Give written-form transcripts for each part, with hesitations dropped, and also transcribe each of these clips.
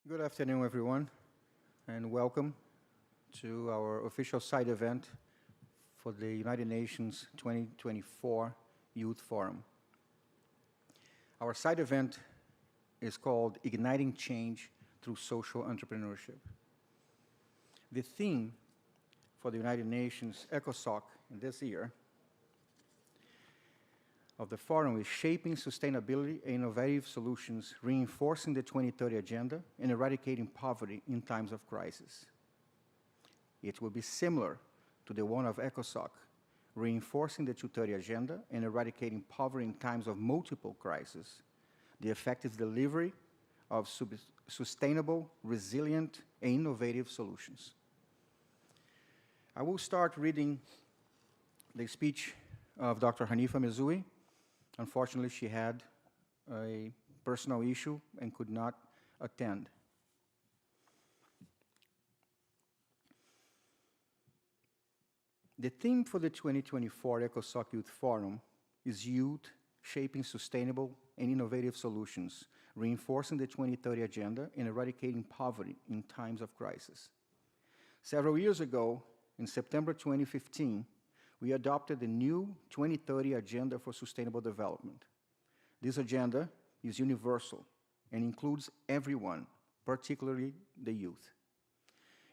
Good afternoon, everyone, and welcome to our official side event for the United Nations 2024 Youth Forum. Our side event is called Igniting Change Through Social Entrepreneurship. The theme for the United Nations ECOSOC in this year of the forum is Shaping Sustainability and Innovative Solutions, Reinforcing the 2030 Agenda and Eradicating Poverty in Times of Crisis. It will be similar to the one of ECOSOC, Reinforcing the 2030 Agenda and Eradicating Poverty in Times of Multiple Crises, the effective delivery of sustainable, resilient, and innovative solutions. I will start reading the speech of Dr. Hanifa Mezui. Unfortunately, she had a personal issue and could not attend. The theme for the 2024 ECOSOC Youth Forum is Youth Shaping Sustainable and Innovative Solutions, Reinforcing the 2030 Agenda and Eradicating Poverty in Times of Crisis. Several years ago, in September 2015, we adopted the new 2030 Agenda for Sustainable Development. This agenda is universal and includes everyone, particularly the youth.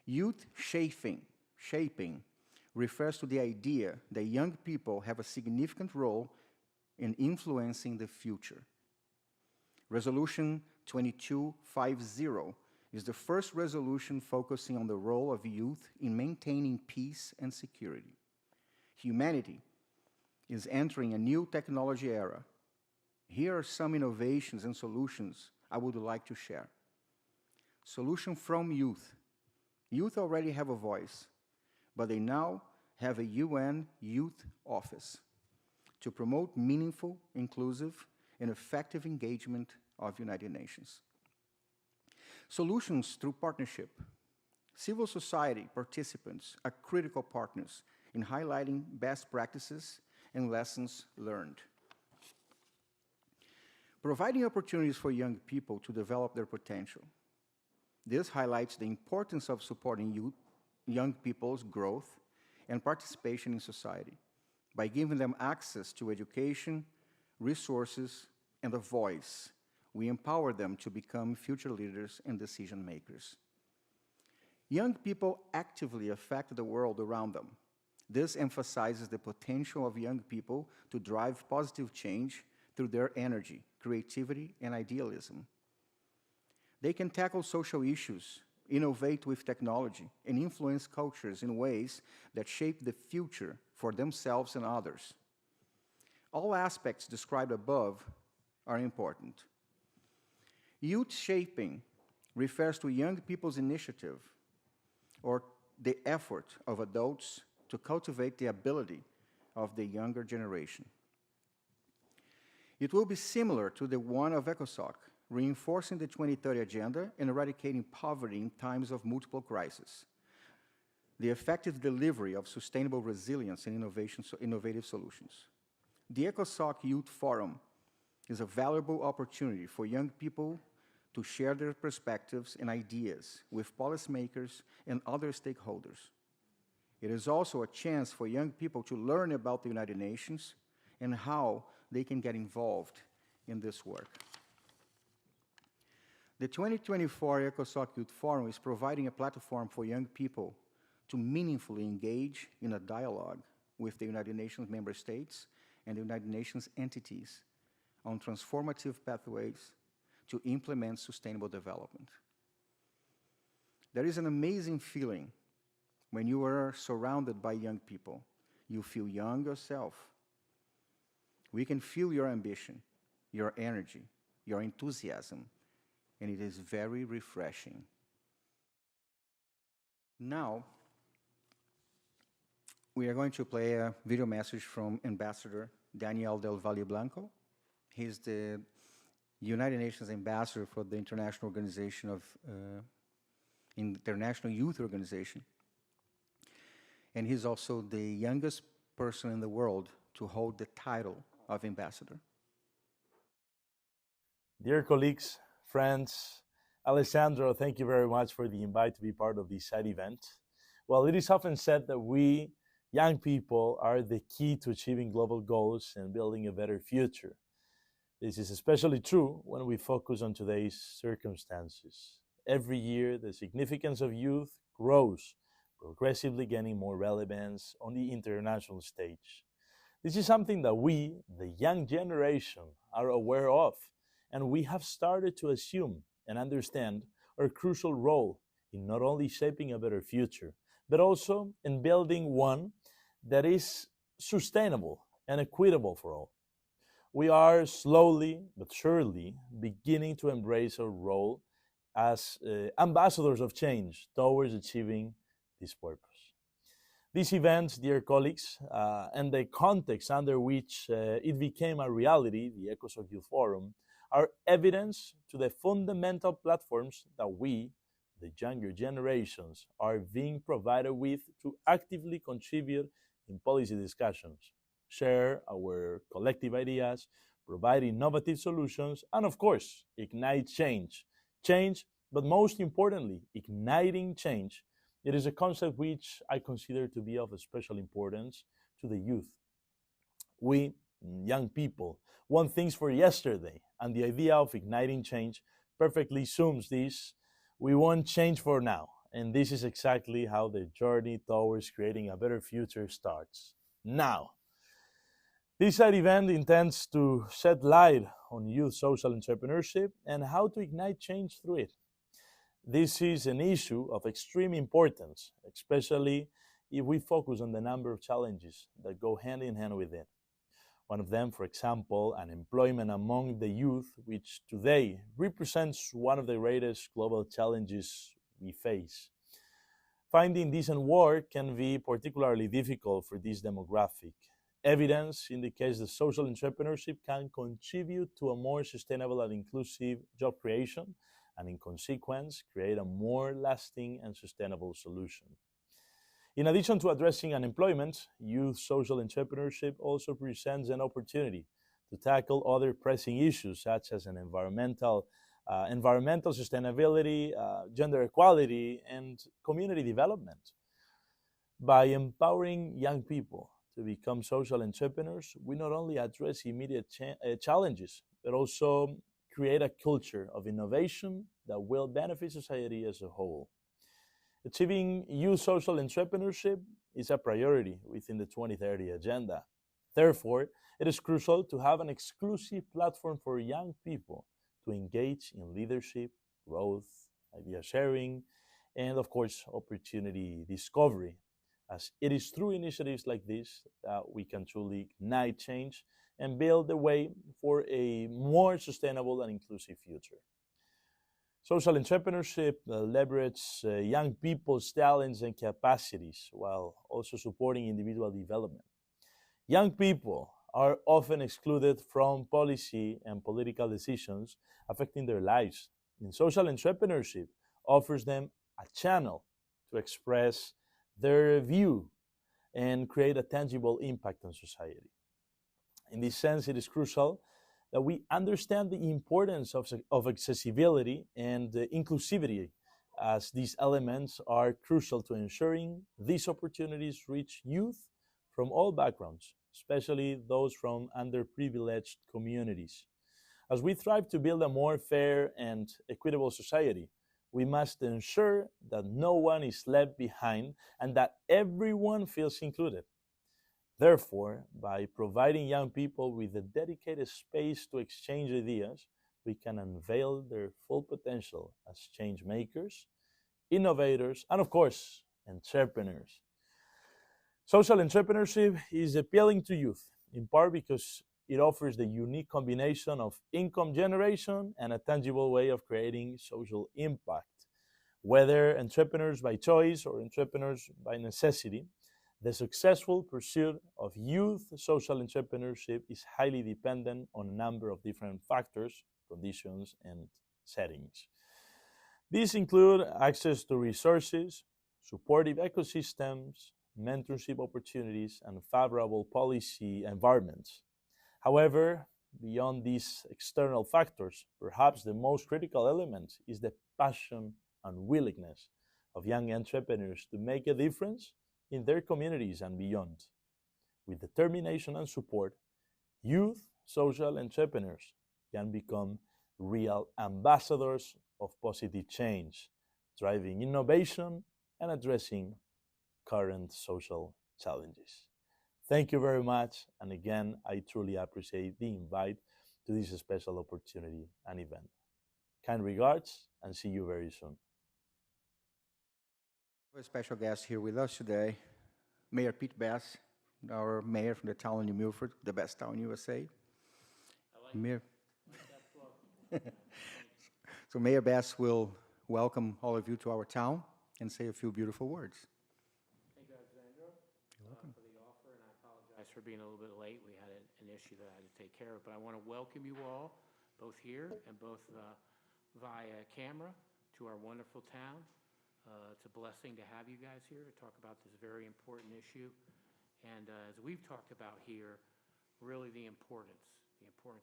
Youth shaping refers to the idea that young people have a significant role in influencing the future. Resolution 2250 is the first resolution focusing on the role of youth in maintaining peace and security. Humanity is entering a new technology era. Here are some innovations and solutions I would like to share. Solution from youth. Youth already have a voice, but they now have a UN Youth Office to promote meaningful, inclusive, and effective engagement of United Nations. Solutions through partnership. Civil society participants are critical partners in highlighting best practices and lessons learned. Providing opportunities for young people to develop their potential. This highlights the importance of supporting young people's growth and participation in society by giving them access to education, resources, and a voice. We empower them to become future leaders and decision makers. Young people actively affect the world around them. This emphasizes the potential of young people to drive positive change through their energy, creativity, and idealism. They can tackle social issues, innovate with technology, and influence cultures in ways that shape the future for themselves and others. All aspects described above are important. Youth shaping refers to young people's initiative or the effort of adults to cultivate the ability of the younger generation. It will be similar to the one of ECOSOC, reinforcing the 2030 Agenda and eradicating poverty in times of multiple crises. The effective delivery of sustainable resilience and innovative solutions. The ECOSOC Youth Forum is a valuable opportunity for young people to share their perspectives and ideas with policymakers and other stakeholders. It is also a chance for young people to learn about the United Nations and how they can get involved in this work. The 2024 ECOSOC Youth Forum is providing a platform for young people to meaningfully engage in a dialogue with the United Nations member states and the United Nations entities on transformative pathways to implement sustainable development. There is an amazing feeling when you are surrounded by young people. You feel young yourself. We can feel your ambition, your energy, your enthusiasm, and it is very refreshing. Now, we are going to play a video message from Ambassador Daniel del Valle Blanco. He's the United Nations Ambassador for the International Organization of International Youth Organization. And he's also the youngest person in the world to hold the title of ambassador. Dear colleagues, friends, Alessandro, thank you very much for the invite to be part of this side event. Well, it is often said that we, young people, are the key to achieving global goals and building a better future. This is especially true when we focus on today's circumstances. Every year, the significance of youth grows, progressively gaining more relevance on the international stage. This is something that we, the young generation, are aware of, and we have started to assume and understand our crucial role in not only shaping a better future, but also in building one that is sustainable and equitable for all. We are slowly but surely beginning to embrace our role as ambassadors of change towards achieving this purpose. These events, dear colleagues, and the context under which it became a reality, the ECOSOC Youth Forum, are evidence to the fundamental platforms that we, the younger generations, are being provided with to actively contribute in policy discussions, share our collective ideas, provide innovative solutions, and of course, ignite change. Change, but most importantly, igniting change. It is a concept which I consider to be of special importance to the youth. We, young people, want things for yesterday, and the idea of igniting change perfectly zooms this. We want change for now, and this is exactly how the journey towards creating a better future starts. Now, this side event intends to shed light on youth social entrepreneurship and how to ignite change through it. This is an issue of extreme importance, especially if we focus on the number of challenges that go hand in hand with it. One of them, for example, unemployment among the youth, which today represents one of the greatest global challenges we face. Finding decent work can be particularly difficult for this demographic. Evidence indicates that social entrepreneurship can contribute to a more sustainable and inclusive job creation, and in consequence, create a more lasting and sustainable solution. In addition to addressing unemployment, youth social entrepreneurship also presents an opportunity to tackle other pressing issues such as environmental sustainability, gender equality, and community development. By empowering young people to become social entrepreneurs, we not only address immediate challenges, but also create a culture of innovation that will benefit society as a whole. Achieving youth social entrepreneurship is a priority within the 2030 agenda. Therefore, it is crucial to have an exclusive platform for young people to engage in leadership, growth, idea sharing, and of course, opportunity discovery, as it is through initiatives like this that we can truly ignite change and build the way for a more sustainable and inclusive future. Social entrepreneurship leverages young people's talents and capacities while also supporting individual development. Young people are often excluded from policy and political decisions affecting their lives. And social entrepreneurship offers them a channel to express their view and create a tangible impact on society. In this sense, it is crucial that we understand the importance of accessibility and inclusivity, as these elements are crucial to ensuring these opportunities reach youth from all backgrounds, especially those from underprivileged communities. As we strive to build a more fair and equitable society, we must ensure that no one is left behind and that everyone feels included. Therefore, by providing young people with a dedicated space to exchange ideas, we can unveil their full potential as change makers, innovators, and of course, entrepreneurs. Social entrepreneurship is appealing to youth, in part because it offers the unique combination of income generation and a tangible way of creating social impact. Whether entrepreneurs by choice or entrepreneurs by necessity, the successful pursuit of youth social entrepreneurship is highly dependent on a number of different factors, conditions, and settings. These include access to resources, supportive ecosystems, mentorship opportunities, and favorable policy environments. However, beyond these external factors, perhaps the most critical element is the passion and willingness of young entrepreneurs to make a difference in their communities and beyond. With determination and support, youth social entrepreneurs can become real ambassadors of positive change, driving innovation and addressing current social challenges. Thank you very much. And again, I truly appreciate the invite to this special opportunity and event. Kind regards and see you very soon. We have a special guest here with us today, Mayor Pete Bass, our mayor from the town of New Milford, the best town in USA. Mayor. So Mayor Bass will welcome all of you to our town and say a few beautiful words. Thank you, Alexandra, for the offer, and I apologize for being a little bit late. We had an issue that I had to take care of, but I want to welcome you all, both here and both via camera, to our wonderful town. It's a blessing to have you guys here to talk about this very important issue. And as we've talked about here, really the importance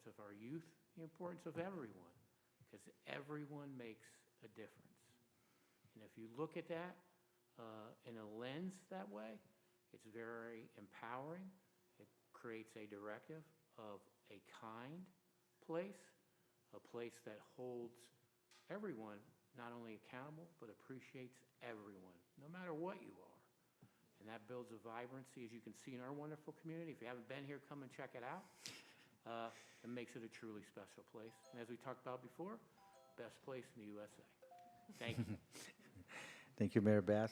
of our youth, the importance of everyone, because everyone makes a difference. And if you look at that in a lens that way, it's very empowering. It creates a directive of a kind place, a place that holds everyone not only accountable, but appreciates everyone, no matter what you are. And that builds a vibrancy, as you can see in our wonderful community. If you haven't been here, come and check it out. It makes it a truly special place. And as we talked about before, best place in the USA. Thank you. Thank you, Mayor Bass.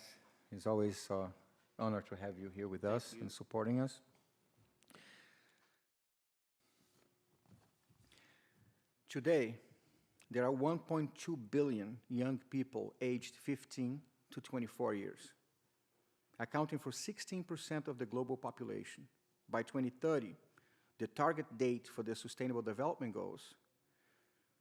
It's always an honor to have you here with us and supporting us. Today, there are 1.2 billion young people aged 15 to 24 years, accounting for 16% of the global population. By 2030, the target date for the Sustainable Development Goals,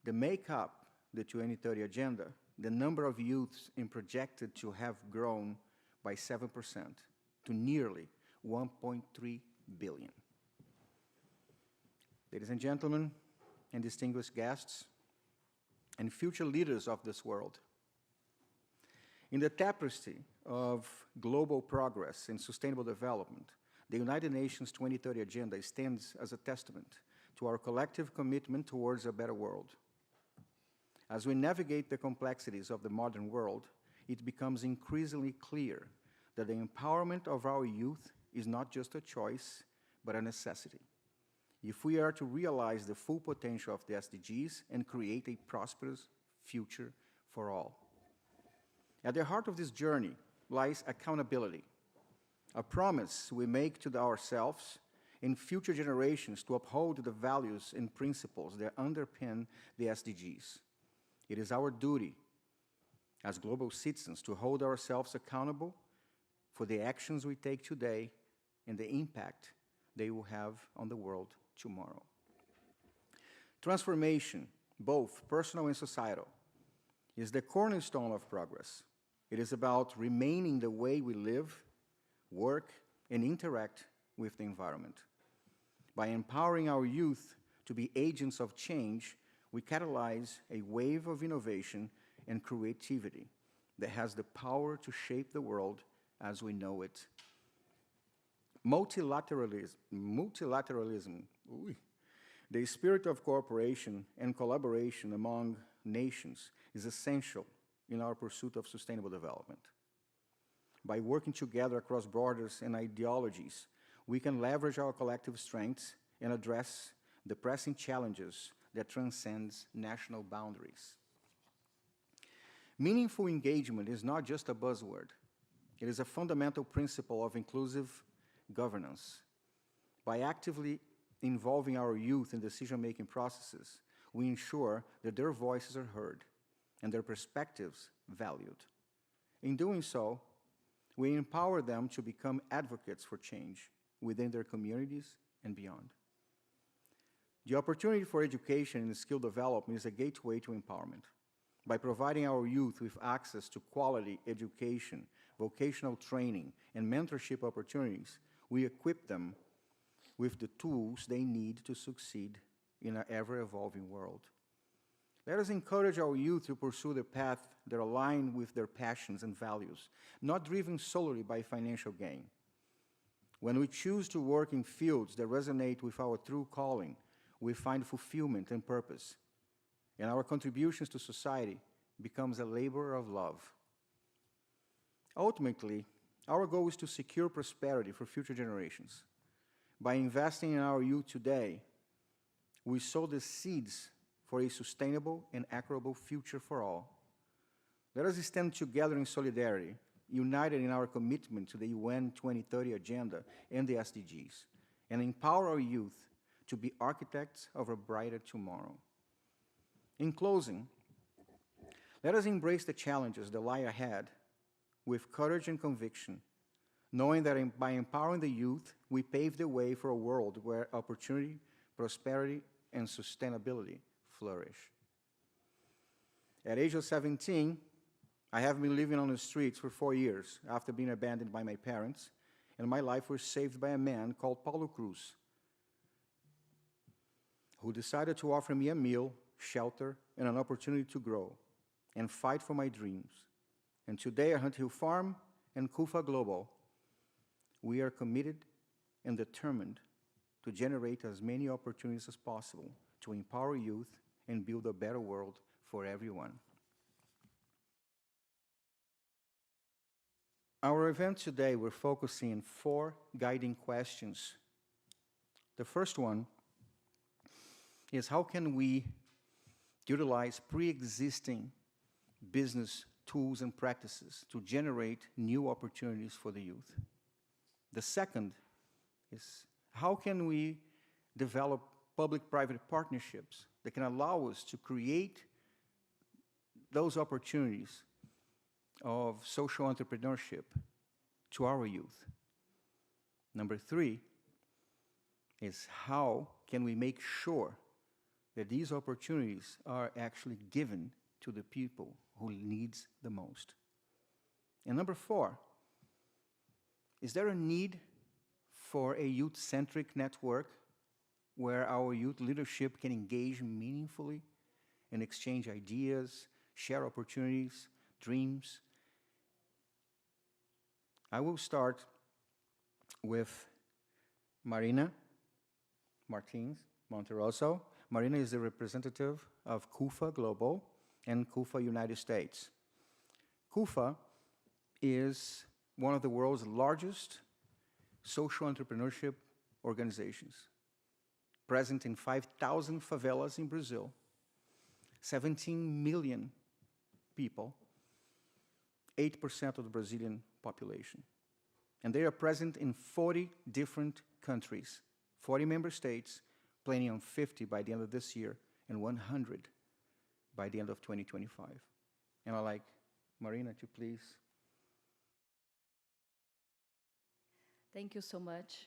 the make-up, the 2030 Agenda, the number of youths is projected to have grown by 7% to nearly 1.3 billion. Ladies and gentlemen, and distinguished guests, and future leaders of this world, in the tapestry of global progress and sustainable development, the United Nations 2030 Agenda stands as a testament to our collective commitment towards a better world. As we navigate the complexities of the modern world, it becomes increasingly clear that the empowerment of our youth is not just a choice, but a necessity, if we are to realize the full potential of the SDGs and create a prosperous future for all. At the heart of this journey lies accountability, a promise we make to ourselves and future generations to uphold the values and principles that underpin the SDGs. It is our duty as global citizens to hold ourselves accountable for the actions we take today and the impact they will have on the world tomorrow. Transformation, both personal and societal, is the cornerstone of progress. It is about remaining the way we live, work, and interact with the environment. By empowering our youth to be agents of change, we catalyze a wave of innovation and creativity that has the power to shape the world as we know it. Multilateralism, the spirit of cooperation and collaboration among nations is essential in our pursuit of sustainable development. By working together across borders and ideologies, we can leverage our collective strengths and address the pressing challenges that transcends national boundaries. Meaningful engagement is not just a buzzword. It is a fundamental principle of inclusive governance. By actively involving our youth in decision-making processes, we ensure that their voices are heard and their perspectives valued. In doing so, we empower them to become advocates for change within their communities and beyond. The opportunity for education and skill development is a gateway to empowerment. By providing our youth with access to quality education, vocational training, and mentorship opportunities, we equip them with the tools they need to succeed in an ever-evolving world. Let us encourage our youth to pursue the path that align with their passions and values, not driven solely by financial gain. When we choose to work in fields that resonate with our true calling, we find fulfillment and purpose, and our contributions to society becomes a labor of love. Ultimately, our goal is to secure prosperity for future generations. By investing in our youth today, we sow the seeds for a sustainable and equitable future for all. Let us stand together in solidarity, united in our commitment to the UN 2030 Agenda and the SDGs, and empower our youth to be architects of a brighter tomorrow. In closing, let us embrace the challenges that lie ahead with courage and conviction, knowing that by empowering the youth, we pave the way for a world where opportunity, prosperity, and sustainability flourish. At age of 17, I have been living on the streets for 4 years after being abandoned by my parents, and my life was saved by a man called Paulo Cruz, who decided to offer me a meal, shelter, and an opportunity to grow and fight for my dreams. And today at Hunt Hill Farm and CUFA Global, we are committed and determined to generate as many opportunities as possible to empower youth and build a better world for everyone. Our event today, we're focusing on 4 guiding questions. The first one is how can we utilize pre-existing business tools and practices to generate new opportunities for the youth? The second is how can we develop public-private partnerships that can allow us to create those opportunities of social entrepreneurship to our youth? Number 3 is how can we make sure that these opportunities are actually given to the people who needs the most? And number 4, is there a need for a youth-centric network where our youth leadership can engage meaningfully and exchange ideas, share opportunities, dreams? I will start with Marina Martins Monteroso. Marina is the representative of CUFA Global and CUFA United States. CUFA is one of the world's largest social entrepreneurship organizations, present in 5,000 favelas in Brazil, 17 million people, 8% of the Brazilian population. And they are present in 40 different countries, 40 member states, planning on 50 by the end of this year, and 100 by the end of 2025. And I'd like Marina to please. Thank you so much,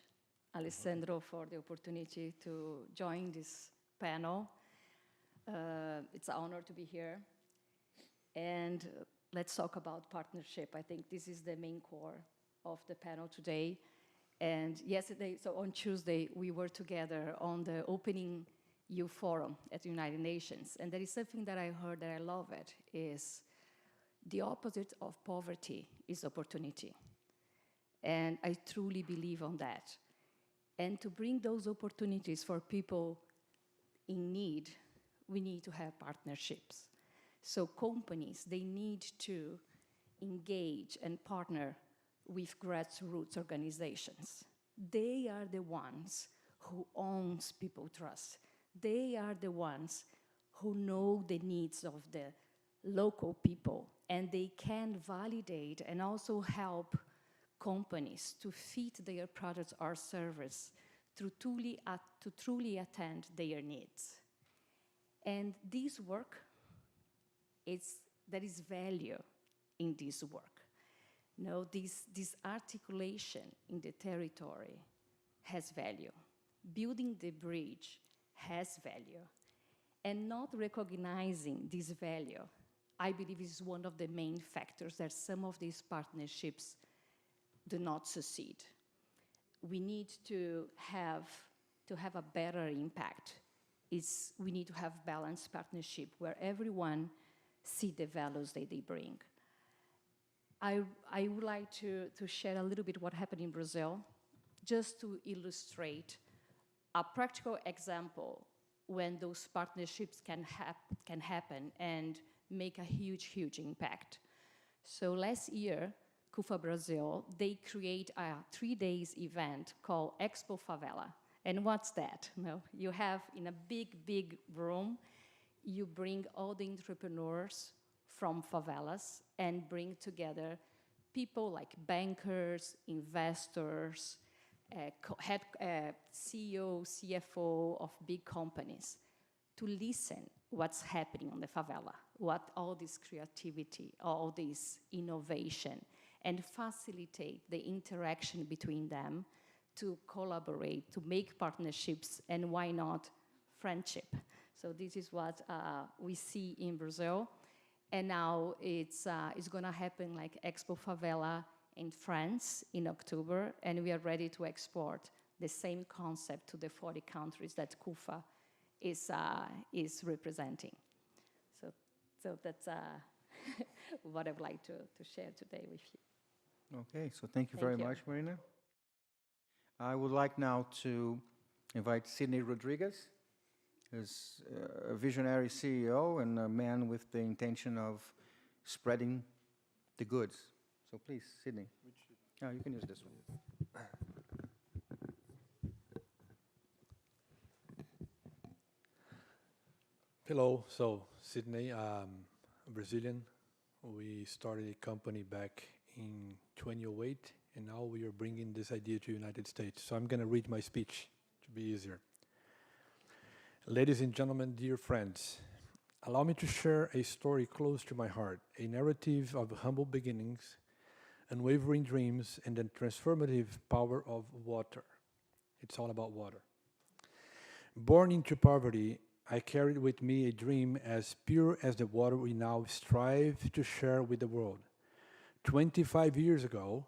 Alessandro, for the opportunity to join this panel. It's an honor to be here. And let's talk about partnership. I think this is the main core of the panel today. And yesterday, so on Tuesday, we were together on the opening youth forum at the United Nations. And there is something that I heard that I love it, is the opposite of poverty is opportunity. And I truly believe on that. And to bring those opportunities for people in need, we need to have partnerships. So companies, they need to engage and partner with grassroots organizations. They are the ones who owns people trust. They are the ones who know the needs of the local people, and they can validate and also help companies to fit their products or service to truly attend their needs. And this work, there is value in this work. No, this articulation in the territory has value. Building the bridge has value. And not recognizing this value, I believe, is one of the main factors that some of these partnerships do not succeed. We need to have a better impact is we need to have balanced partnership where everyone see the values that they bring. I would like to share a little bit what happened in Brazil, just to illustrate a practical example when those partnerships can happen and make a huge, huge impact. So last year, CUFA Brazil, they create a 3 days event called Expo Favela. And what's that? You have in a big, big room, you bring all the entrepreneurs from favelas and bring together people like bankers, investors, CEO, CFO of big companies to listen what's happening on the favela, what all this creativity, all this innovation, and facilitate the interaction between them to collaborate, to make partnerships, and why not friendship. So this is what we see in Brazil. And now it's going to happen like Expo Favela in France in October, and we are ready to export the same concept to the 40 countries that CUFA is representing. So that's what I would like to share today with you. Okay, so thank you very much, Marina. I would like now to invite Sidney Rodriguez, who's a visionary CEO and a man with the intention of spreading the goods. So please, Sidney. You can use this one. Hello, so Sidney, Brazilian. We started a company back in 2008, and now we are bringing this idea to the United States. So I'm going to read my speech to be easier. Ladies and gentlemen, dear friends, allow me to share a story close to my heart, a narrative of humble beginnings, unwavering dreams, and the transformative power of water. It's all about water. Born into poverty, I carried with me a dream as pure as the water we now strive to share with the world. 25 years ago,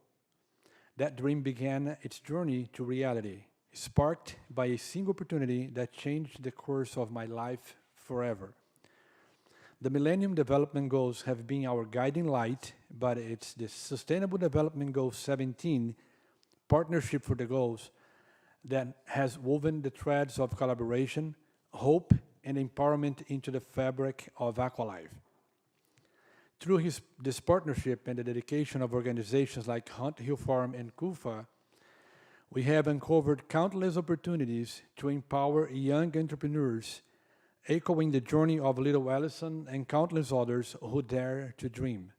that dream began its journey to reality, sparked by a single opportunity that changed the course of my life forever. The Millennium Development Goals have been our guiding light, but it's the Sustainable Development Goal 17, Partnership for the Goals, that has woven the threads of collaboration, hope, and empowerment into the fabric of Aqualife. Through this partnership and the dedication of organizations like Hunt Hill Farm and CUFA, we have uncovered countless opportunities to empower young entrepreneurs, echoing the journey of little Allison and countless others who dare to dream.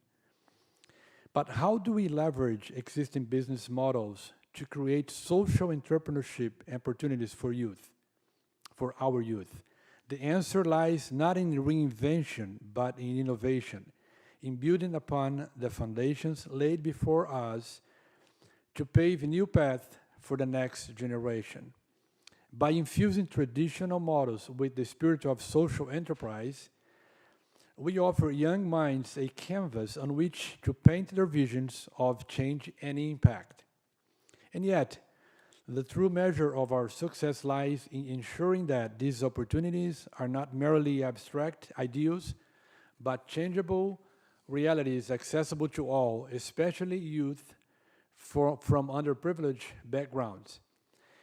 But how do we leverage existing business models to create social entrepreneurship opportunities for youth, for our youth? The answer lies not in reinvention, but in innovation, in building upon the foundations laid before us to pave a new path for the next generation. By infusing traditional models with the spirit of social enterprise, we offer young minds a canvas on which to paint their visions of change and impact. And yet, the true measure of our success lies in ensuring that these opportunities are not merely abstract ideals, but changeable realities accessible to all, especially youth from underprivileged backgrounds.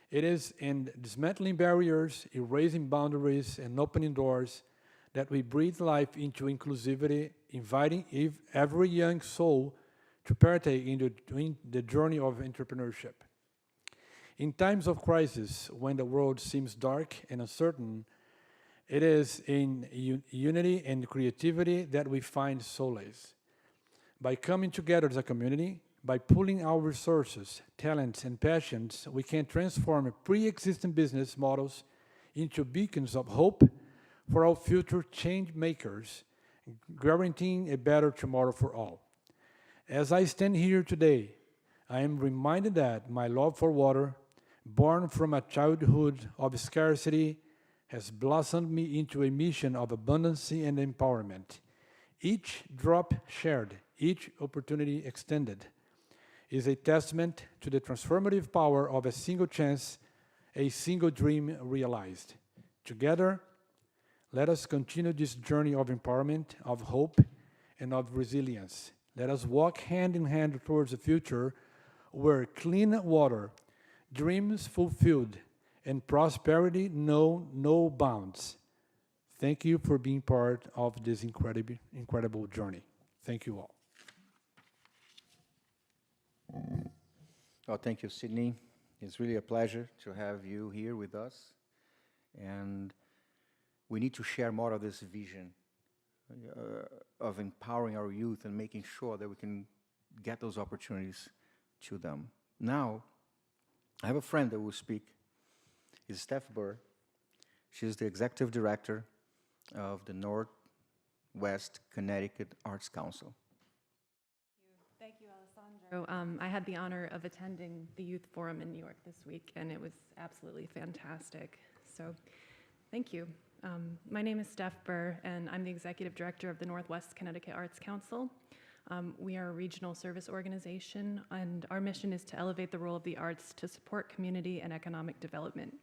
It is in dismantling barriers, erasing boundaries, and opening doors that we breathe life into inclusivity, inviting every young soul to partake in the journey of entrepreneurship. In times of crisis, when the world seems dark and uncertain, it is in unity and creativity that we find solace. By coming together as a community, by pooling our resources, talents, and passions, we can transform pre-existing business models into beacons of hope for our future change makers, guaranteeing a better tomorrow for all. As I stand here today, I am reminded that my love for water, born from a childhood of scarcity, has blossomed me into a mission of abundance and empowerment. Each drop shared, each opportunity extended, is a testament to the transformative power of a single chance, a single dream realized. Together, Let us continue this journey of empowerment, of hope, and of resilience. Let us walk hand in hand towards a future where clean water, dreams fulfilled, and prosperity know no bounds. Thank you for being part of this incredible journey. Thank you all. Well, thank you, Sydney. It's really a pleasure to have you here with us. And we need to share more of this vision of empowering our youth and making sure that we can get those opportunities to them. Now, I have a friend that will speak. It's Steph Burr. She's the executive director of the Northwest Connecticut Arts Council. Thank you, Alessandro. I had the honor of attending the Youth Forum in New York this week, and it was absolutely fantastic. So, thank you. My name is Steph Burr, and I'm the executive director of the Northwest Connecticut Arts Council. We are a regional service organization, and our mission is to elevate the role of the arts to support community and economic development.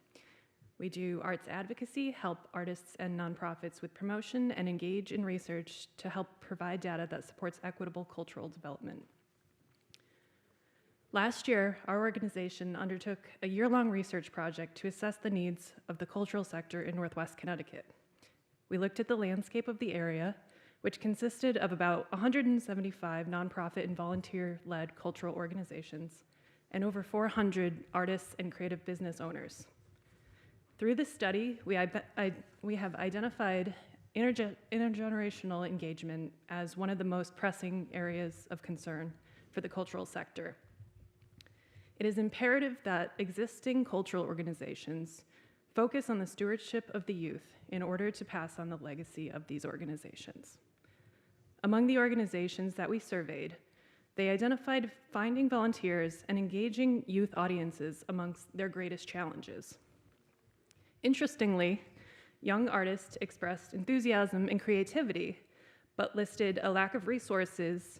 We do arts advocacy, help artists and nonprofits with promotion, and engage in research to help provide data that supports equitable cultural development. Last year, our organization undertook a year-long research project to assess the needs of the cultural sector in Northwest Connecticut. We looked at the landscape of the area, which consisted of about 175 nonprofit and volunteer-led cultural organizations and over 400 artists and creative business owners. Through this study, we have identified intergenerational engagement as one of the most pressing areas of concern for the cultural sector. It is imperative that existing cultural organizations focus on the stewardship of the youth in order to pass on the legacy of these organizations. Among the organizations that we surveyed, they identified finding volunteers and engaging youth audiences amongst their greatest challenges. Interestingly, young artists expressed enthusiasm and creativity, but listed a lack of resources,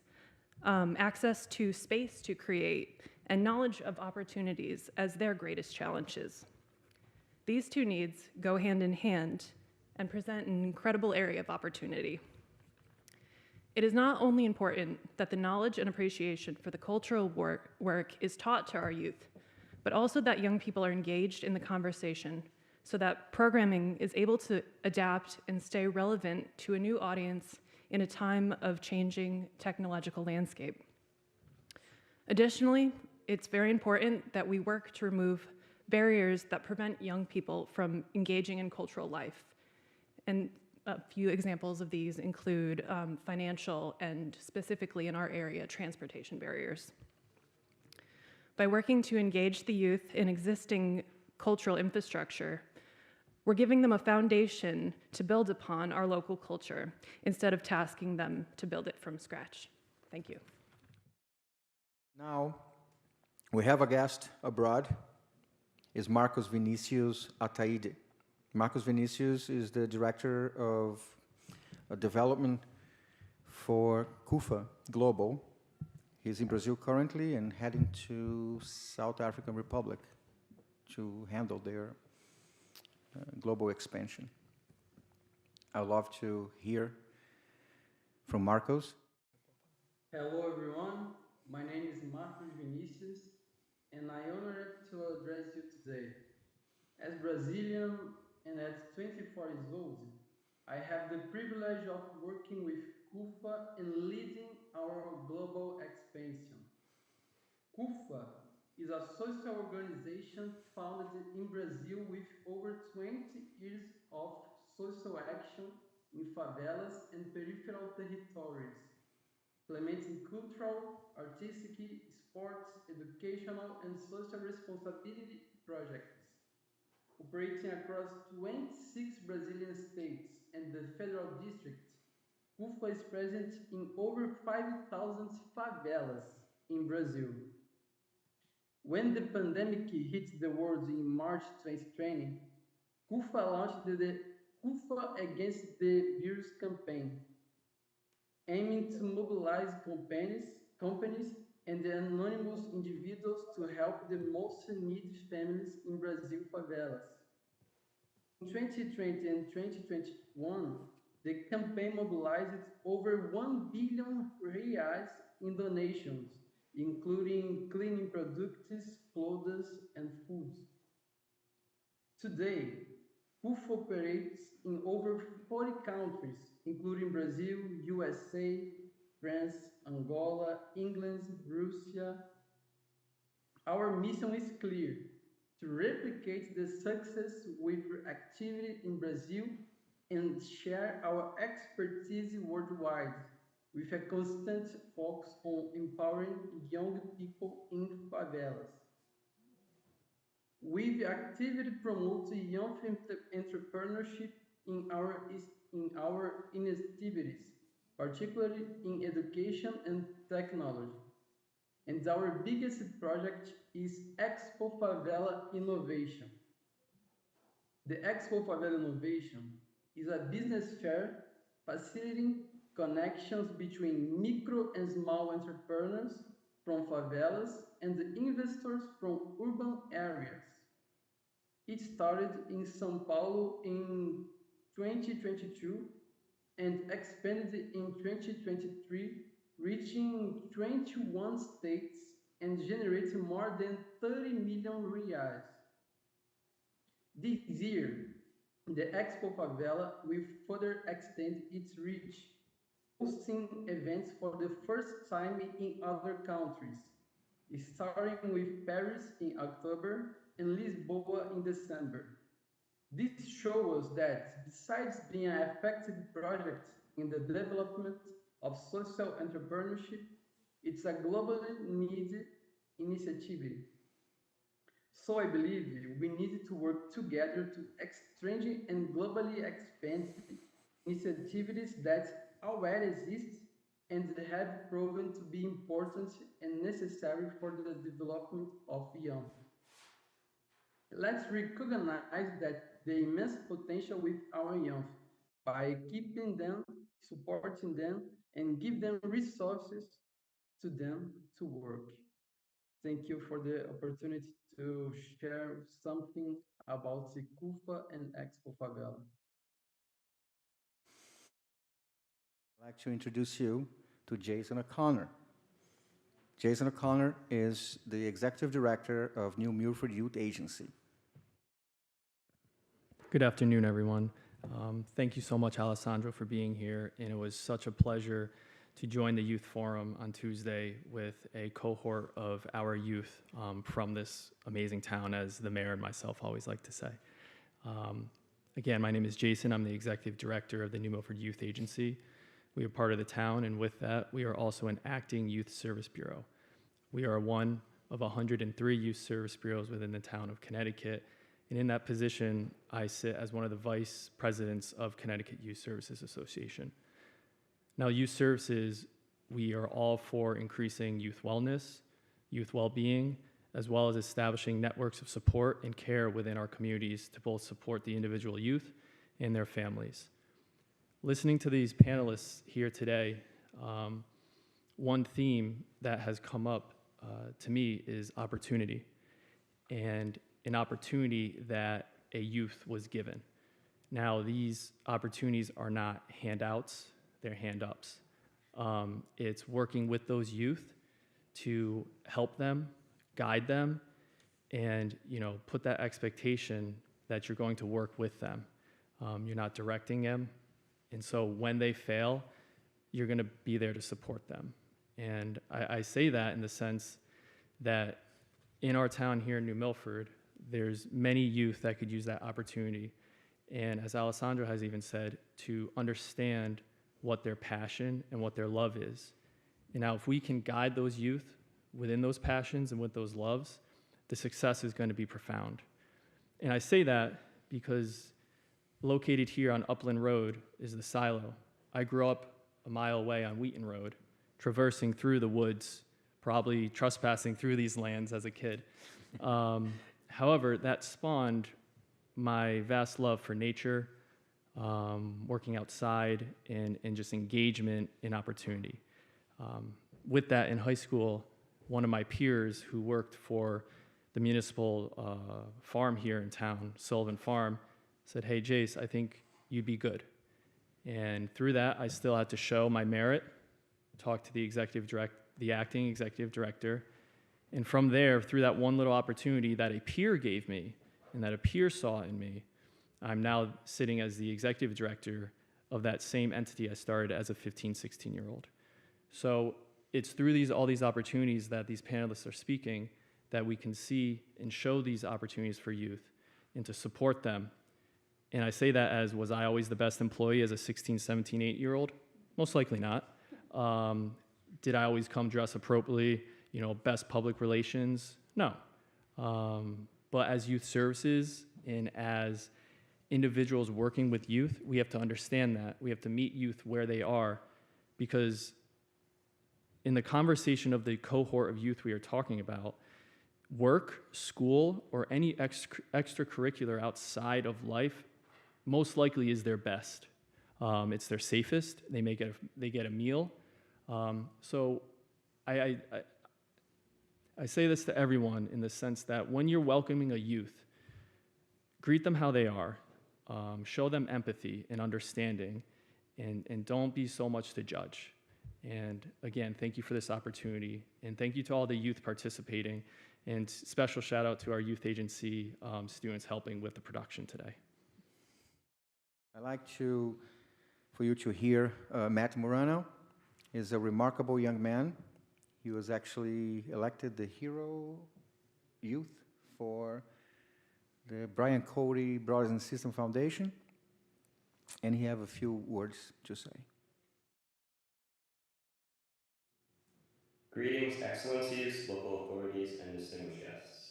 access to space to create, and knowledge of opportunities as their greatest challenges. These two needs go hand in hand and present an incredible area of opportunity. It is not only important that the knowledge and appreciation for the cultural work is taught to our youth, but also that young people are engaged in the conversation so that programming is able to adapt and stay relevant to a new audience in a time of changing technological landscape. Additionally, it's very important that we work to remove barriers that prevent young people from engaging in cultural life. And a few examples of these include financial and, specifically in our area, transportation barriers. By working to engage the youth in existing cultural infrastructure, we're giving them a foundation to build upon our local culture instead of tasking them to build it from scratch. Thank you. Now, we have a guest abroad. Is Marcos Vinicius Ataide. Marcos Vinicius is the director of development for CUFA Global. He's in Brazil currently and heading to South African Republic to handle their global expansion. I'd love to hear from Marcos. Hello everyone, my name is Marcos Vinicius and I honor to address you today. As Brazilian and at 24 years old, I have the privilege of working with CUFA and leading our global expansion. CUFA is a social organization founded in Brazil with over 20 years of social action in favelas and peripheral territories, implementing cultural, artistic, sports, educational, and social responsibility projects. Operating across 26 Brazilian states and the federal district, CUFA is present in over 5,000 favelas in Brazil. When the pandemic hit the world in March 2020, CUFA launched the CUFA Against the Virus campaign, aiming to mobilize companies and anonymous individuals to help the most needy families in Brazil favelas. In 2020 and 2021, the campaign mobilized over 1 billion reais in donations, including cleaning products, clothes, and food. Today, CUFA operates in over 40 countries, including Brazil, USA, France, Angola, England, Russia. Our mission is clear: to replicate the success with activity in Brazil and share our expertise worldwide with a constant focus on empowering young people in favelas. We actively promote young entrepreneurship in our initiatives, particularly in education and technology. And our biggest project is Expo Favela Innovation. The Expo Favela Innovation is a business fair facilitating connections between micro and small entrepreneurs from favelas and the investors from urban areas. It started in São Paulo in 2022 and expanded in 2023, reaching 21 states and generating more than 30 million reais. This year, the Expo Favela will further extend its reach, hosting events for the first time in other countries, starting with Paris in October and Lisboa in December. This shows us that besides being an effective project in the development of social entrepreneurship, it's a globally needed initiative. So I believe we need to work together to exchange and globally expand initiatives that already exist and have proven to be important and necessary for the development of young. Let's recognize that the immense potential with our young by keeping them, supporting them, and give them resources to them to work. Thank you for the opportunity to share something about the CUFA and Expo Favela. I'd like to introduce you to Jason O'Connor. Jason O'Connor is the Executive Director of New Milford Youth Agency. Good afternoon, everyone. Thank you so much, Alessandro, for being here. And it was such a pleasure to join the Youth Forum on Tuesday with a cohort of our youth from this amazing town, as the mayor and myself always like to say. Again, my name is Jason. I'm the Executive Director of the New Milford Youth Agency. We are part of the town, and with that, we are also an acting youth service bureau. We are one of 103 youth service bureaus within the town of Connecticut. And in that position, I sit as one of the vice presidents of Connecticut Youth Services Association. Now, youth services, we are all for increasing youth wellness, youth well-being, as well as establishing networks of support and care within our communities to both support the individual youth and their families. Listening to these panelists here today, one theme that has come up to me is opportunity, and an opportunity that a youth was given. Now, these opportunities are not handouts, they're hand-ups. It's working with those youth to help them, guide them, and put that expectation that you're going to work with them. You're not directing them. And so when they fail, you're going to be there to support them. And I say that in the sense that in our town here in New Milford, there's many youth that could use that opportunity. And as Alessandro has even said, to understand what their passion and what their love is. And now if we can guide those youth within those passions and with those loves, the success is going to be profound. And I say that because located here on Upland Road is the silo. I grew up a mile away on Wheaton Road, traversing through the woods, probably trespassing through these lands as a kid. However, that spawned my vast love for nature, working outside, and just engagement in opportunity. With that, in high school, one of my peers who worked for the municipal farm here in town, Sullivan Farm, said, hey, Jace, I think you'd be good. And through that, I still had to show my merit, talk to the acting executive director. And from there, through that one little opportunity that a peer gave me and that a peer saw in me, I'm now sitting as the executive director of that same entity I started as a 15, 16-year-old. So it's through all these opportunities that these panelists are speaking that we can see and show these opportunities for youth and to support them. And I say that as, was I always the best employee as a 16, 17, 8-year-old? Most likely not. Did I always come dressed appropriately, best public relations? No. But as youth services and as individuals working with youth, we have to understand that. We have to meet youth where they are, because in the conversation of the cohort of youth we are talking about, work, school, or any extracurricular outside of life most likely is their best. It's their safest. They get a meal. So I say this to everyone in the sense that when you're welcoming a youth, greet them how they are, show them empathy and understanding, and don't be so much to judge. And again, thank you for this opportunity, and thank you to all the youth participating, and special shout out to our youth agency students helping with the production today. I'd like for you to hear Matt Morano. He's a remarkable young man. He was actually elected the Hero Youth for the Brian Cody Brothers and Sisters Foundation, and he have a few words to say. Greetings, Excellencies, local authorities, and distinguished guests.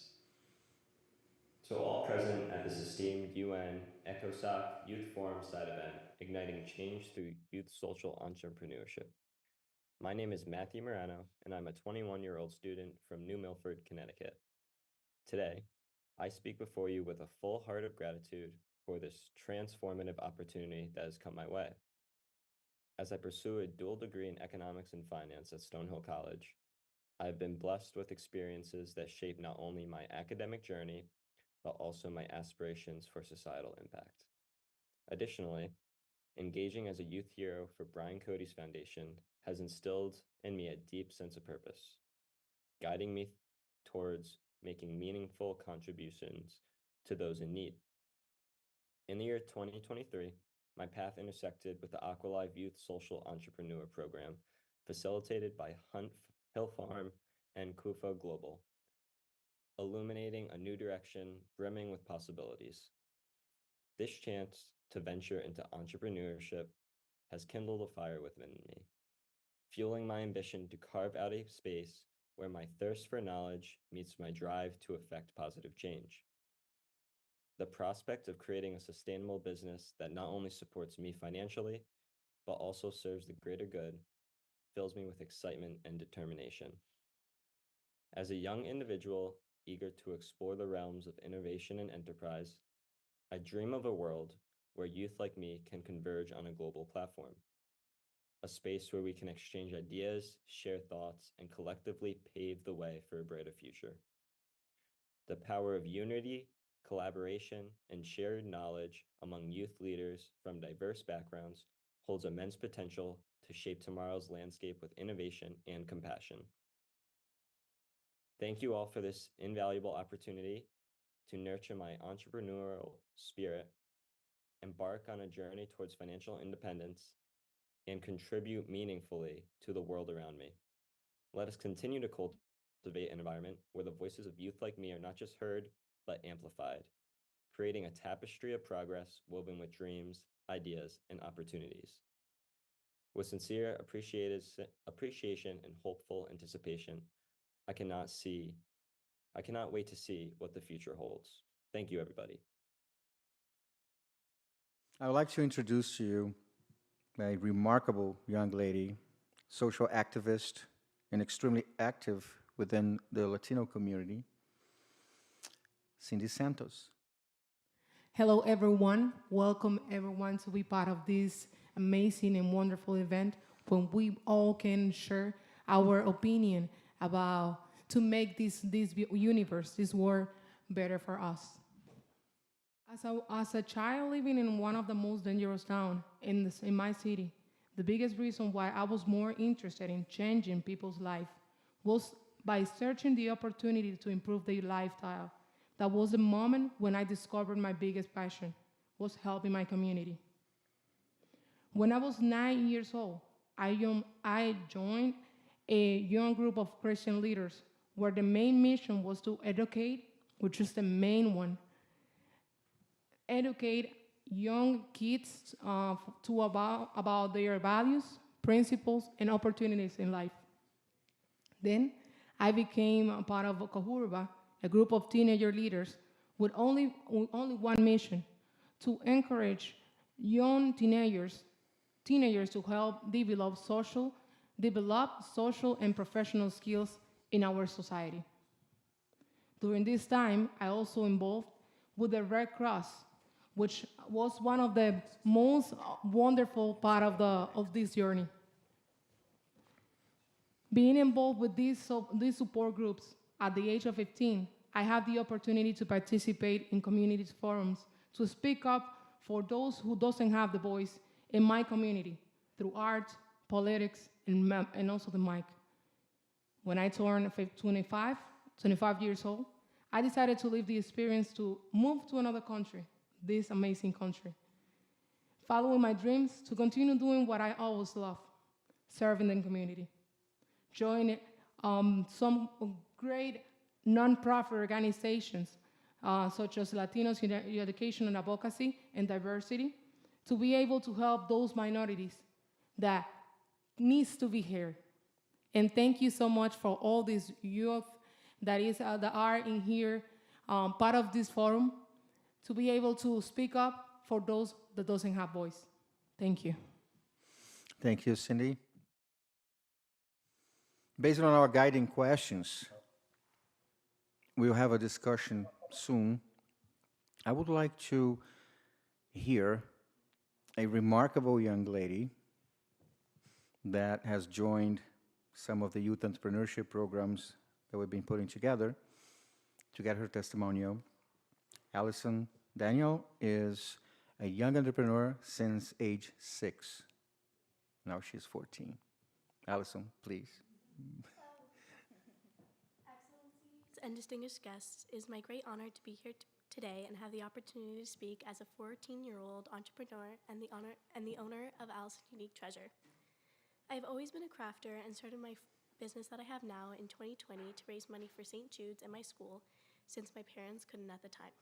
To all present at this esteemed UN-ECOSOC Youth Forum side event, Igniting Change Through Youth Social Entrepreneurship. My name is Matthew Morano, and I'm a 21-year-old student from New Milford, Connecticut. Today, I speak before you with a full heart of gratitude for this transformative opportunity that has come my way. As I pursue a dual degree in economics and finance at Stonehill College, I have been blessed with experiences that shape not only my academic journey, but also my aspirations for societal impact. Additionally, engaging as a youth hero for Brian Cody's Foundation has instilled in me a deep sense of purpose, guiding me towards making meaningful contributions to those in need. In the year 2023, my path intersected with the Aqualive Youth Social Entrepreneur Program, facilitated by Hunt Hill Farm and CUFA Global, illuminating a new direction brimming with possibilities. This chance to venture into entrepreneurship has kindled a fire within me, fueling my ambition to carve out a space where my thirst for knowledge meets my drive to effect positive change. The prospect of creating a sustainable business that not only supports me financially, but also serves the greater good, fills me with excitement and determination. As a young individual eager to explore the realms of innovation and enterprise, I dream of a world where youth like me can converge on a global platform, a space where we can exchange ideas, share thoughts, and collectively pave the way for a brighter future. The power of unity, collaboration, and shared knowledge among youth leaders from diverse backgrounds holds immense potential to shape tomorrow's landscape with innovation and compassion. Thank you all for this invaluable opportunity to nurture my entrepreneurial spirit, embark on a journey towards financial independence, and contribute meaningfully to the world around me. Let us continue to cultivate an environment where the voices of youth like me are not just heard, but amplified, creating a tapestry of progress woven with dreams, ideas, and opportunities. With sincere appreciation and hopeful anticipation, I cannot wait to see what the future holds. Thank you, everybody. I would like to introduce to you a remarkable young lady, social activist, and extremely active within the Latino community, Cindy Santos. Hello, everyone. Welcome, everyone, to be part of this amazing and wonderful event when we all can share our opinion about to make this universe, this world, better for us. As a child living in one of the most dangerous towns in my city, the biggest reason why I was more interested in changing people's life was by searching the opportunity to improve their lifestyle. That was the moment when I discovered my biggest passion was helping my community. When I was 9 years old, I joined a young group of Christian leaders where the main mission was to educate, which is the main one, educate young kids about their values, principles, and opportunities in life. Then I became a part of a Kahurba, a group of teenager leaders with only one mission, to encourage young teenagers to help develop social and professional skills in our society. During this time, I also involved with the Red Cross, which was one of the most wonderful part of this journey. Being involved with these support groups at the age of 15, I had the opportunity to participate in community forums to speak up for those who doesn't have the voice in my community through art, politics, and also the mic. When I turned 25 years old, I decided to live the experience to move to another country, this amazing country, following my dreams to continue doing what I always love, serving the community. Join some great nonprofit organizations such as Latinos in Education and Advocacy and Diversity to be able to help those minorities that needs to be heard. And thank you so much for all these youth that are in here, part of this forum, to be able to speak up for those that doesn't have voice. Thank you. Thank you, Cindy. Based on our guiding questions, we'll have a discussion soon. I would like to hear a remarkable young lady that has joined some of the youth entrepreneurship programs that we've been putting together to get her testimonial. Allison Daniel is a young entrepreneur since age 6. Now she's 14. Allison, please. Excellencies and distinguished guests, it is my great honor to be here today and have the opportunity to speak as a 14-year-old entrepreneur and the owner of Allison Unique Treasure. I have always been a crafter and started my business that I have now in 2020 to raise money for St. Jude's and my school since my parents couldn't at the time.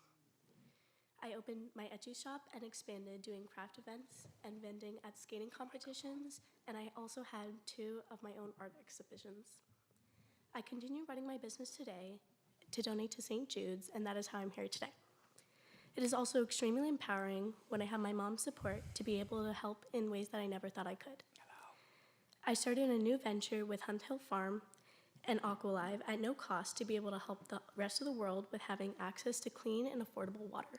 I opened my Etsy shop and expanded doing craft events and vending at skating competitions, and I also had 2 of my own art exhibitions. I continue running my business today to donate to St. Jude's, and that is how I'm here today. It is also extremely empowering when I have my mom's support to be able to help in ways that I never thought I could. I started a new venture with Hunt Hill Farm and Aqualive at no cost to be able to help the rest of the world with having access to clean and affordable water.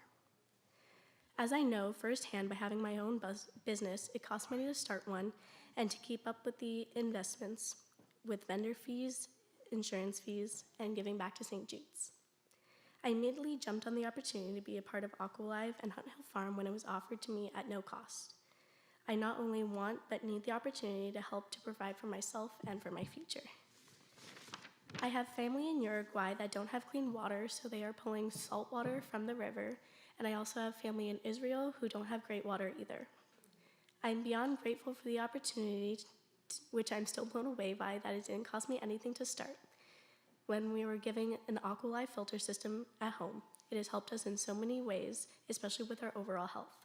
As I know firsthand by having my own business, it costs money to start one and to keep up with the investments with vendor fees, insurance fees, and giving back to St. Jude's. I immediately jumped on the opportunity to be a part of Aqualive and Hunt Hill Farm when it was offered to me at no cost. I not only want but need the opportunity to help to provide for myself and for my future. I have family in Uruguay that don't have clean water, so they are pulling salt water from the river, and I also have family in Israel who don't have great water either. I'm beyond grateful for the opportunity, which I'm still blown away by, that it didn't cost me anything to start. When we were giving an Aqualive filter system at home, it has helped us in so many ways, especially with our overall health.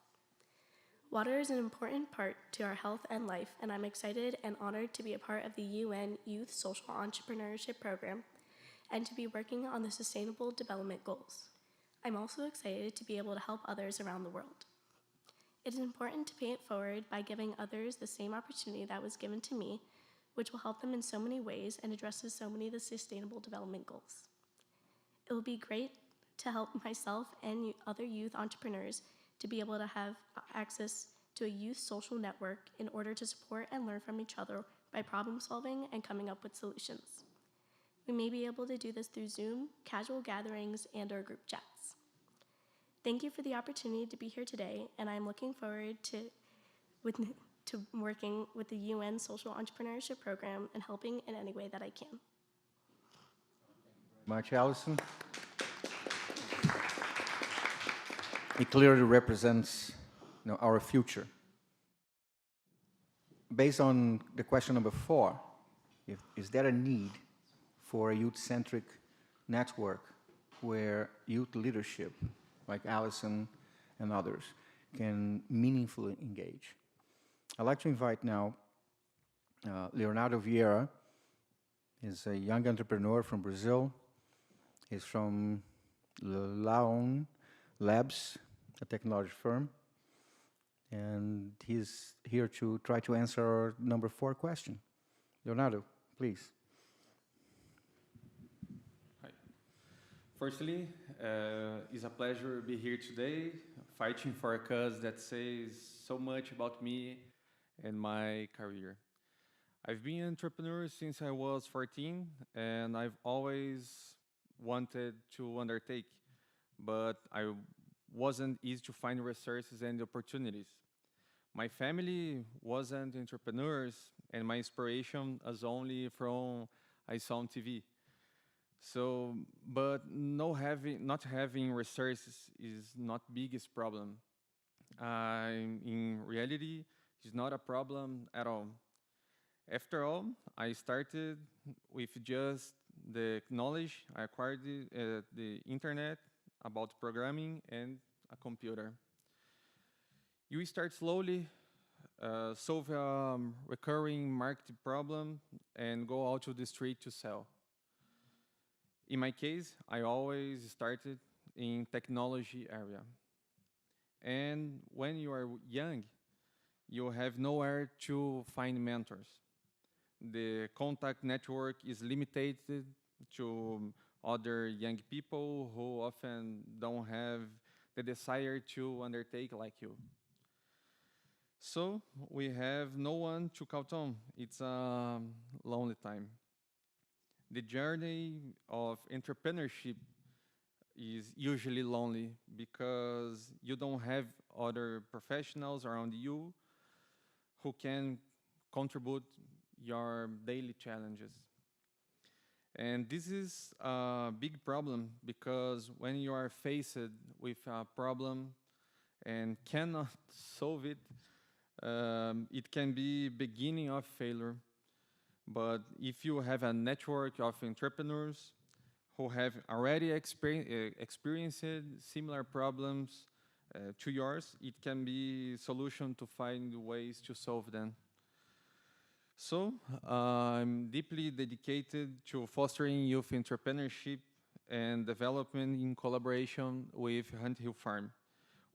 Water is an important part to our health and life, and I'm excited and honored to be a part of the UN Youth Social Entrepreneurship Program and to be working on the Sustainable Development Goals. I'm also excited to be able to help others around the world. It is important to pay it forward by giving others the same opportunity that was given to me, which will help them in so many ways and addresses so many of the Sustainable Development Goals. It will be great to help myself and other youth entrepreneurs to be able to have access to a youth social network in order to support and learn from each other by problem solving and coming up with solutions. We may be able to do this through Zoom, casual gatherings, and/or group chats. Thank you for the opportunity to be here today, and I'm looking forward to working with the UN Social Entrepreneurship Program and helping in any way that I can. Much, Allison. It clearly represents, our future. Based on the question number 4, is there a need for a youth-centric network where youth leadership, like Allison and others, can meaningfully engage? I'd like to invite now Leonardo Vieira. He's a young entrepreneur from Brazil. He's from Laon Labs, a technology firm. And he's here to try to answer our number 4 question. Leonardo, please. Hi. Firstly, it's a pleasure to be here today, fighting for a cause that says so much about me and my career. I've been an entrepreneur since I was 14, and I've always wanted to undertake, but I wasn't easy to find resources and opportunities. My family wasn't entrepreneurs, and my inspiration was only from I saw on TV. So, but not having resources is not biggest problem. In reality, it's not a problem at all. After all, I started with just the knowledge I acquired the internet about programming and a computer. You start slowly, solve a recurring market problem, and go out to the street to sell. In my case, I always started in technology area. And when you are young, you have nowhere to find mentors. The contact network is limited to other young people who often don't have the desire to undertake like you. So we have no one to count on. It's a lonely time. The journey of entrepreneurship is usually lonely because you don't have other professionals around you who can contribute your daily challenges. And this is a big problem because when you are faced with a problem and cannot solve it, it can be beginning of failure. But if you have a network of entrepreneurs who have already experienced similar problems to yours, it can be a solution to find ways to solve them. So I'm deeply dedicated to fostering youth entrepreneurship and development in collaboration with Hunt Hill Farm.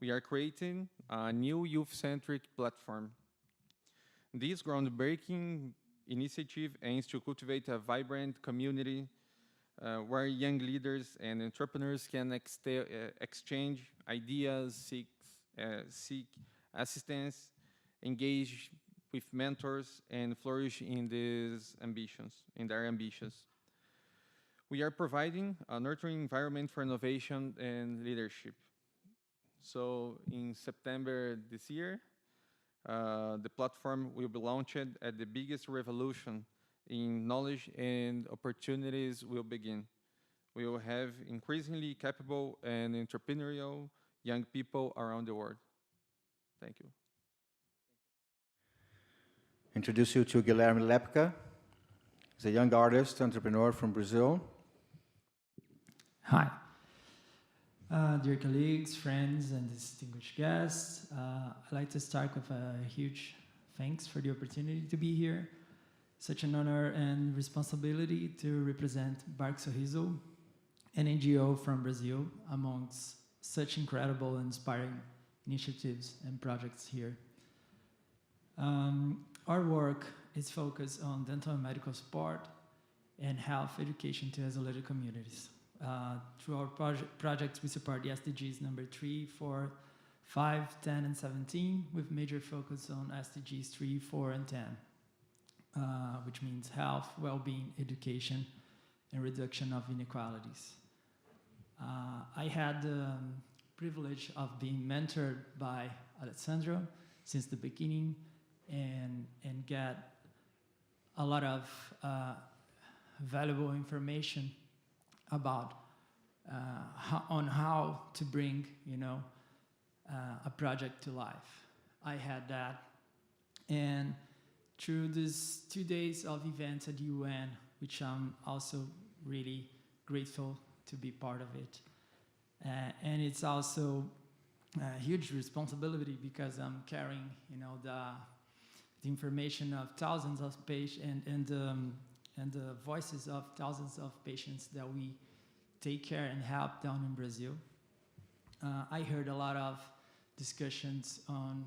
We are creating a new youth-centric platform. This groundbreaking initiative aims to cultivate a vibrant community where young leaders and entrepreneurs can exchange ideas, seek assistance, engage with mentors, and flourish in their ambitions. We are providing a nurturing environment for innovation and leadership. So in September this year, the platform will be launched at the biggest revolution in knowledge and opportunities will begin. We will have increasingly capable and entrepreneurial young people around the world. Thank you. Introduce you to Guilherme Lepka. He's a young artist, entrepreneur from Brazil. Hi. Dear colleagues, friends, and distinguished guests, I'd like to start with a huge thanks for the opportunity to be here. Such an honor and responsibility to represent Barco Sorriso, an NGO from Brazil, amongst such incredible and inspiring initiatives and projects here. Our work is focused on dental and medical support and health education to isolated communities. Through our projects, we support the SDGs number 3, 4, 5, 10, and 17, with major focus on SDGs 3, 4, and 10, which means health, well-being, education, and reduction of inequalities. I had privilege of being mentored by Alessandro since the beginning and get a lot of valuable information about how to bring, a project to life. I had that, and through these 2 days of events at UN, which I'm also really grateful to be part of it, and it's also a huge responsibility because I'm carrying, the information of thousands of patients and the voices of thousands of patients that we take care and help down in Brazil. I heard a lot of discussions on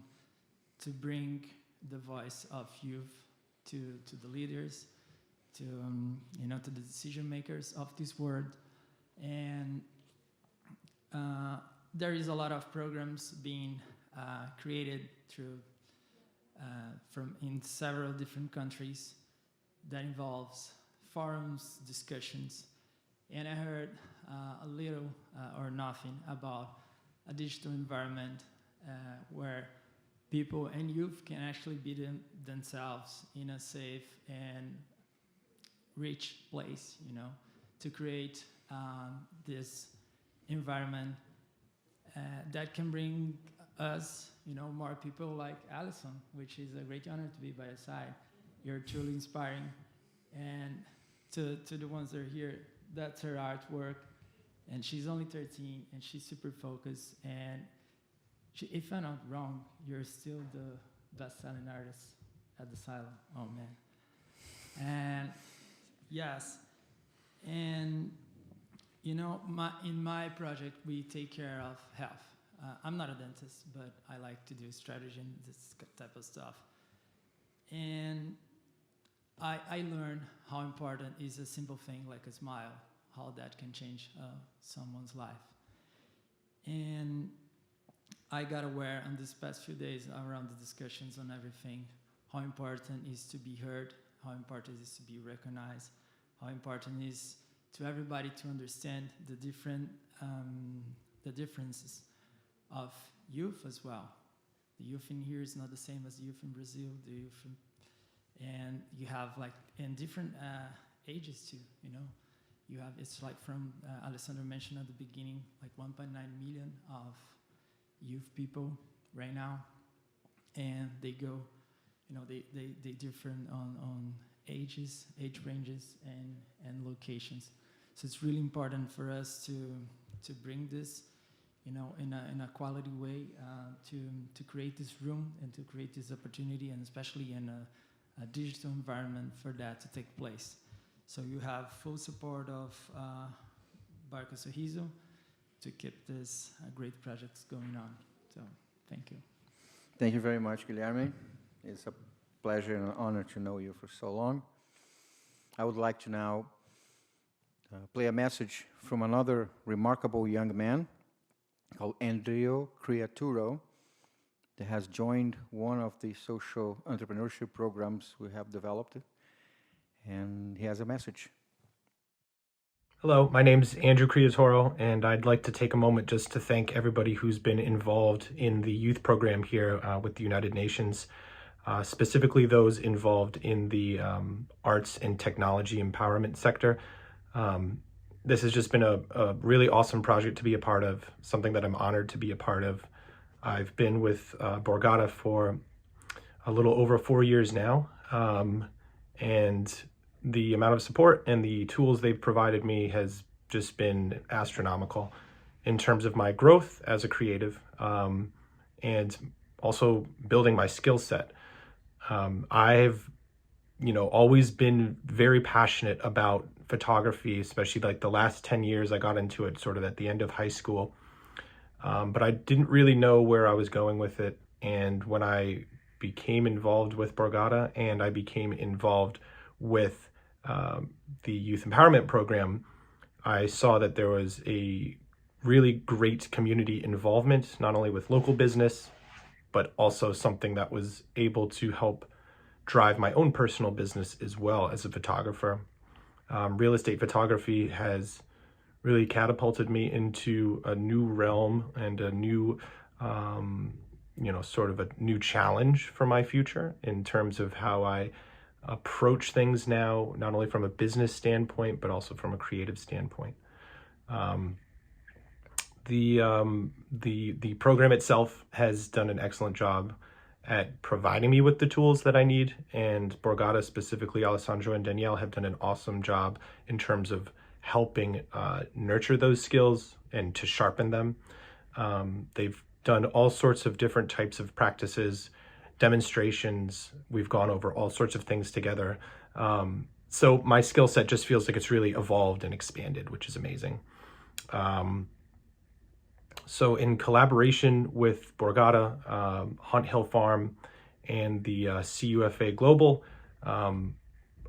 to bring the voice of youth to the leaders, to to the decision makers of this world, and there is a lot of programs being created through from in several different countries that involves forums, discussions, and I heard a little or nothing about a digital environment where people and youth can actually be themselves in a safe and rich place, to create this environment that can bring us, more people like Alison, which is a great honor to be by your side. You're truly inspiring. And to the ones that are here, that's her artwork. And she's only 13, and she's super focused. And if I'm not wrong, you're still the best-selling artist at the Asylum. Oh, man. And yes. And, in my project, we take care of health. I'm not a dentist, but I like to do strategy and this type of stuff. And I learned how important is a simple thing like a smile, how that can change someone's life. And I got aware in these past few days around the discussions on everything, how important it is to be heard, how important it is to be recognized, how important it is to everybody to understand the differences of youth as well. The youth in here is not the same as the youth in Brazil, and you have in different ages too, You have, it's like from, Alessandro mentioned at the beginning, 1.9 million of youth people right now, and they go, they differ on ages, age ranges, and locations. So it's really important for us to bring this, in a quality way, to create this room and to create this opportunity, and especially in a digital environment for that to take place. So you have full support of Barco Sorriso to keep this great projects going on. So thank you. Thank you very much, Guilherme. It's a pleasure and an honor to know you for so long. I would like to now play a message from another remarkable young man called Andrea Criaturo, that has joined one of the social entrepreneurship programs we have developed, and he has a message. Hello, my name is Andrew Criaturo, and I'd like to take a moment just to thank everybody who's been involved in the youth program here with the United Nations, specifically those involved in the arts and technology empowerment sector. This has just been a really awesome project to be a part of, something that I'm honored to be a part of. I've been with Borgata for a little over 4 years now, and the amount of support and the tools they've provided me has just been astronomical in terms of my growth as a creative, and also building my skill set. I've always been very passionate about photography, especially the last 10 years. I got into it sort of at the end of high school, but I didn't really know where I was going with it. And when I became involved with Borgata and I became involved with the youth empowerment program, I saw that there was a really great community involvement, not only with local business, but also something that was able to help drive my own personal business as well as a photographer. Real estate photography has really catapulted me into a new realm and a new, sort of a new challenge for my future in terms of how I approach things now, not only from a business standpoint, but also from a creative standpoint. The program itself has done an excellent job at providing me with the tools that I need, and Borgata, specifically Alessandro and Danielle, have done an awesome job in terms of helping nurture those skills and to sharpen them. They've done all sorts of different types of practices, demonstrations. We've gone over all sorts of things together. So my skill set just feels like it's really evolved and expanded, which is amazing. So in collaboration with Borgata, Hunt Hill Farm, and the CUFA Global,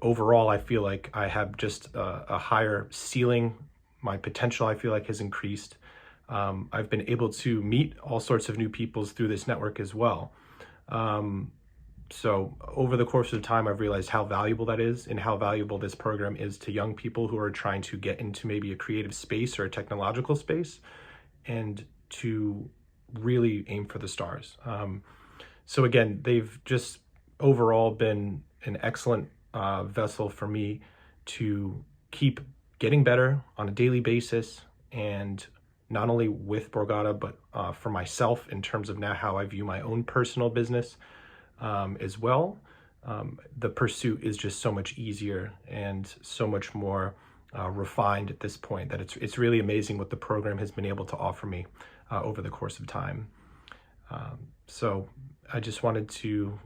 overall, I feel like I have just a higher ceiling. My potential, I feel like, has increased. I've been able to meet all sorts of new peoples through this network as well. So over the course of time, I've realized how valuable that is and how valuable this program is to young people who are trying to get into maybe a creative space or a technological space and to really aim for the stars. So again, they've just overall been an excellent vessel for me to keep getting better on a daily basis, and not only with Borgata, but for myself in terms of now how I view my own personal business as well. The pursuit is just so much easier and so much more refined at this point that it's really amazing what the program has been able to offer me over the course of time. So I just wanted to,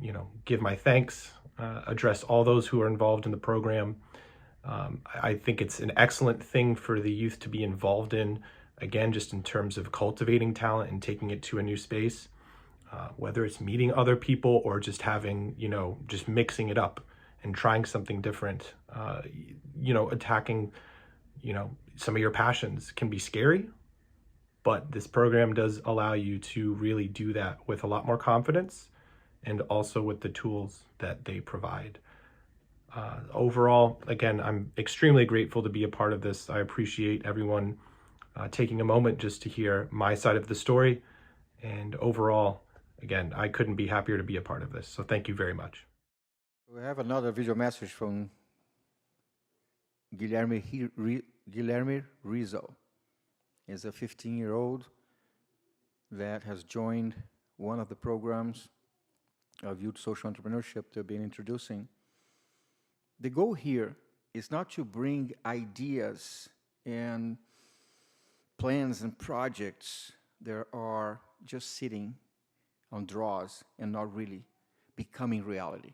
give my thanks, address all those who are involved in the program. I think it's an excellent thing for the youth to be involved in, again, just in terms of cultivating talent and taking it to a new space, whether it's meeting other people or just having, just mixing it up and trying something different. Attacking, some of your passions can be scary, but this program does allow you to really do that with a lot more confidence and also with the tools that they provide. Overall, again, I'm extremely grateful to be a part of this. I appreciate everyone taking a moment just to hear my side of the story. And overall, again, I couldn't be happier to be a part of this. So thank you very much. We have another video message from Guilherme Rizzo. He's a 15-year-old that has joined one of the programs of youth social entrepreneurship they've been introducing. The goal here is not to bring ideas and plans and projects that are just sitting on drawers and not really becoming reality.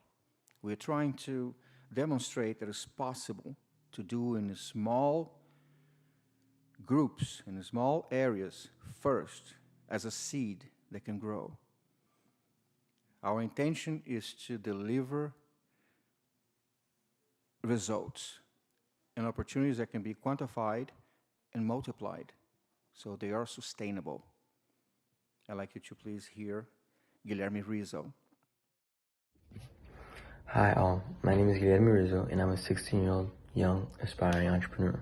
We're trying to demonstrate that it's possible to do in small groups, in small areas first, as a seed that can grow. Our intention is to deliver results and opportunities that can be quantified and multiplied, so they are sustainable. I'd like you to please hear Guilherme Rizzo. Hi all, my name is Guilherme Rizzo and I'm a 16-year-old young aspiring entrepreneur.